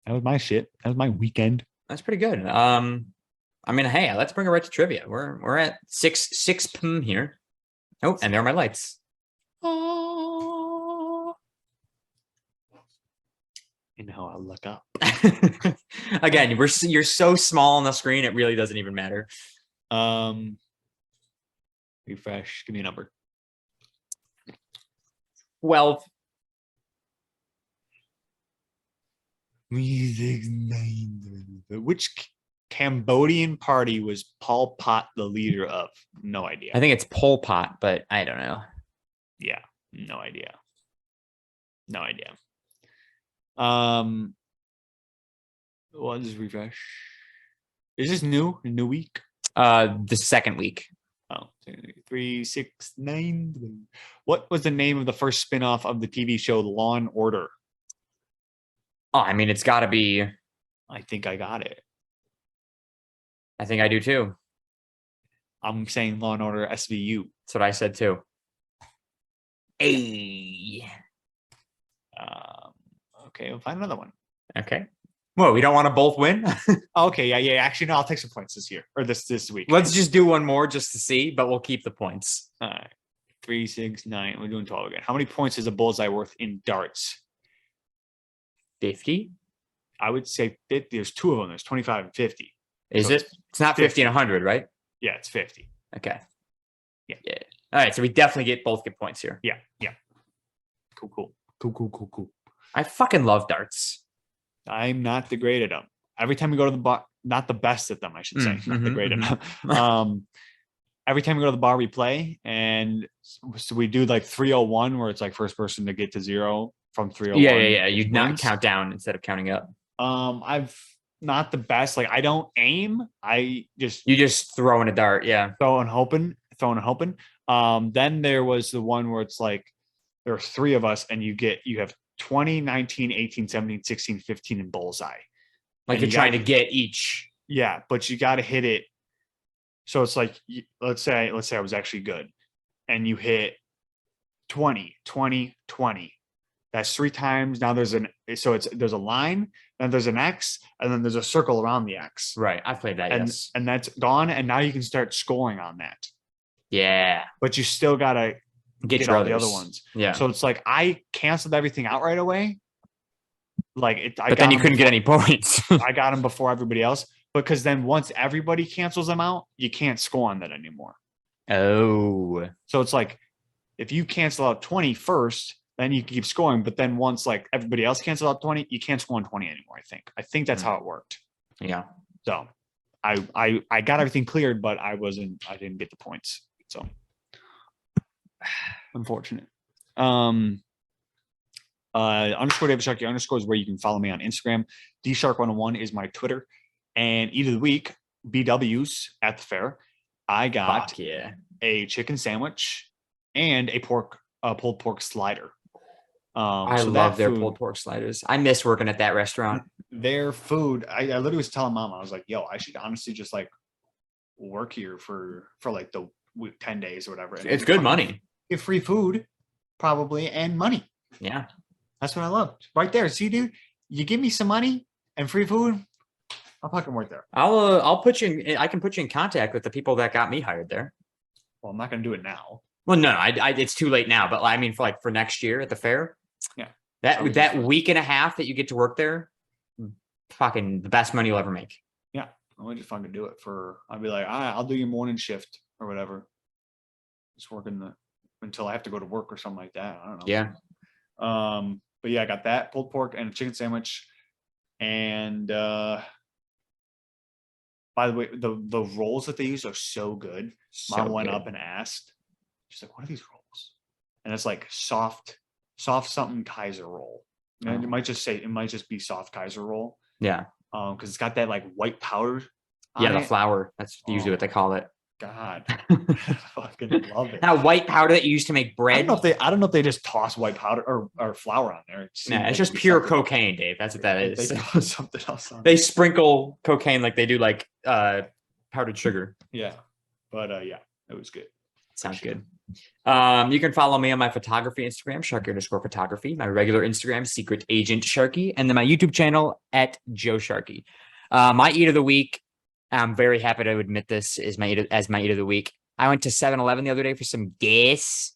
That was my shit. That was my weekend. That's pretty good. Hey, let's bring it right to trivia. We're at 6 p.m. here. Oh, and there are my lights. Oh. I'll look up. Again, you're so small on the screen, it really doesn't even matter. Refresh. Give me a number. 12. 3, 6, 9. Which Cambodian party was Pol Pot the leader of? No idea. I think it's Pol Pot, but I don't know. Yeah, no idea. Well, just refresh. Is this new? A new week? The second week. Oh, 3, 6, 9. What was the name of the first spinoff of the TV show Law and Order? Oh, it's got to be. I think I got it. I think I do too. I'm saying Law and Order SVU. That's what I said too. Hey. Okay, we'll find another one. Okay. Well, we don't want to both win. Okay, yeah. Actually, no, I'll take some points this year or this week. Let's just do one more just to see, but we'll keep the points. All right. 3, 6, 9. We're doing 12 again. How many points is a bullseye worth in darts? 50? I would say there's 2 of them. There's 25 and 50. Is it? It's not 50 and 100, right? Yeah, it's 50. Okay. Yeah. All right, so we definitely both get points here. Yeah. Cool. I fucking love darts. I'm not the great at them. Every time we go to the bar, not the best at them, I should say. Not the great at them. Every time we go to the bar, we play, and so we do like 301, where it's like first person to get to 0 from 301. Yeah. You not count down instead of counting up. I've not the best. Like I don't aim. You just throw in a dart. Yeah. Throwing and hoping. Then there was the one where it's like there are 3 of us, and you have 20, 19, 18, 17, 16, 15 in bullseye. Like you're trying to get each. Yeah, but you got to hit it. So it's like, let's say I was actually good, and you hit 20, 20, 20. That's 3 times. Now there's a line, then there's an X, and then there's a circle around the X. Right. I've played that. Yes. And that's gone. And now you can start scoring on that. Yeah. But you still got to get all the other ones. Yeah. So it's like I canceled everything out right away. Like but then you couldn't get any points. I got them before everybody else. because then once everybody cancels them out, you can't score on that anymore. Oh, So it's like if you cancel out 20 first, then you can keep scoring. But then once like everybody else cancels out 20, you can't score on 20 anymore. I think that's how it worked. yeah. So I got everything cleared, but I didn't get the points. So unfortunate. Underscore David Sharkey underscore is where you can follow me on Instagram. DShark101 is my Twitter. And eat of the week, BWs at the fair. I got Fuck yeah. a chicken sandwich and a pulled pork slider. I So love that their food- pulled pork sliders. I miss working at that restaurant. Their food. I literally was telling Mom, I was like, "Yo, I should honestly just like work here for like the 10 days or whatever." And It's good money. Get free food, probably, and money. Yeah. That's what I love. Right there. See, dude, you give me some money and free food, I'll fucking work there. I'll put you in. I can put you in contact with the people that got me hired there. Well, I'm not gonna do it now. Well, no, it's too late now. But I mean, for next year at the fair, Yeah. that week and a half that you get to work there, fucking the best money you'll ever make. Yeah, I'll just fucking do it for. I'll be like, I'll do your morning shift or whatever. Just working until I have to go to work or something like that. I don't know. Yeah. But yeah, I got that pulled pork and a chicken sandwich, and by the way, the rolls that they use are so good. Mom went up and asked, she's like, "What are these rolls?" And it's like soft something Kaiser roll. And it might just be soft Kaiser roll. Yeah. Because it's got that like white powder. Yeah, the flour. That's usually what they call it. God, I fucking love it. That white powder that you use to make I bread. don't know if they just toss white powder or flour on there. Nah, it's just pure cocaine, Dave. That's what that is. They put something else on. They sprinkle cocaine like they do like powdered sugar. Yeah, but yeah, it was good. Sounds good. You can follow me on my photography Instagram, Sharky_photography, my regular Instagram, Secret Agent Sharky, and then my YouTube channel at Joe Sharky. My eat of the week, I'm very happy to admit this is my eat of the week. I went to 7-Eleven the other day for some gas,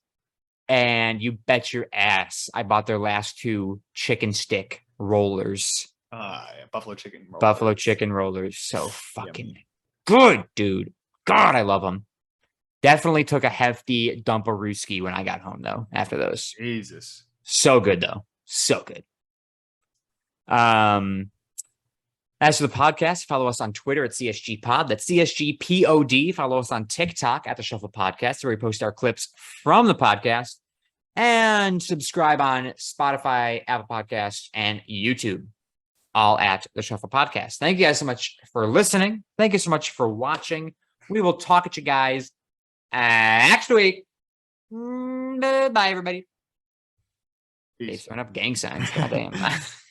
and you bet your ass I bought their last 2 chicken stick rollers. Yeah, buffalo chicken roll. Buffalo chicken rollers. So fucking good, dude. God, I love them. Definitely took a hefty dump of Ruski when I got home, though, after those. Jesus. So good, though. So good. As for the podcast, follow us on Twitter at CSG Pod. That's CSG POD. Follow us on TikTok at The Shuffle Podcast, where we post our clips from the podcast. And subscribe on Spotify, Apple Podcasts, and YouTube, all at The Shuffle Podcast. Thank you guys so much for listening. Thank you so much for watching. We will talk at you guys next week. Bye, everybody. Peace. They throwing up gang signs. Goddamn.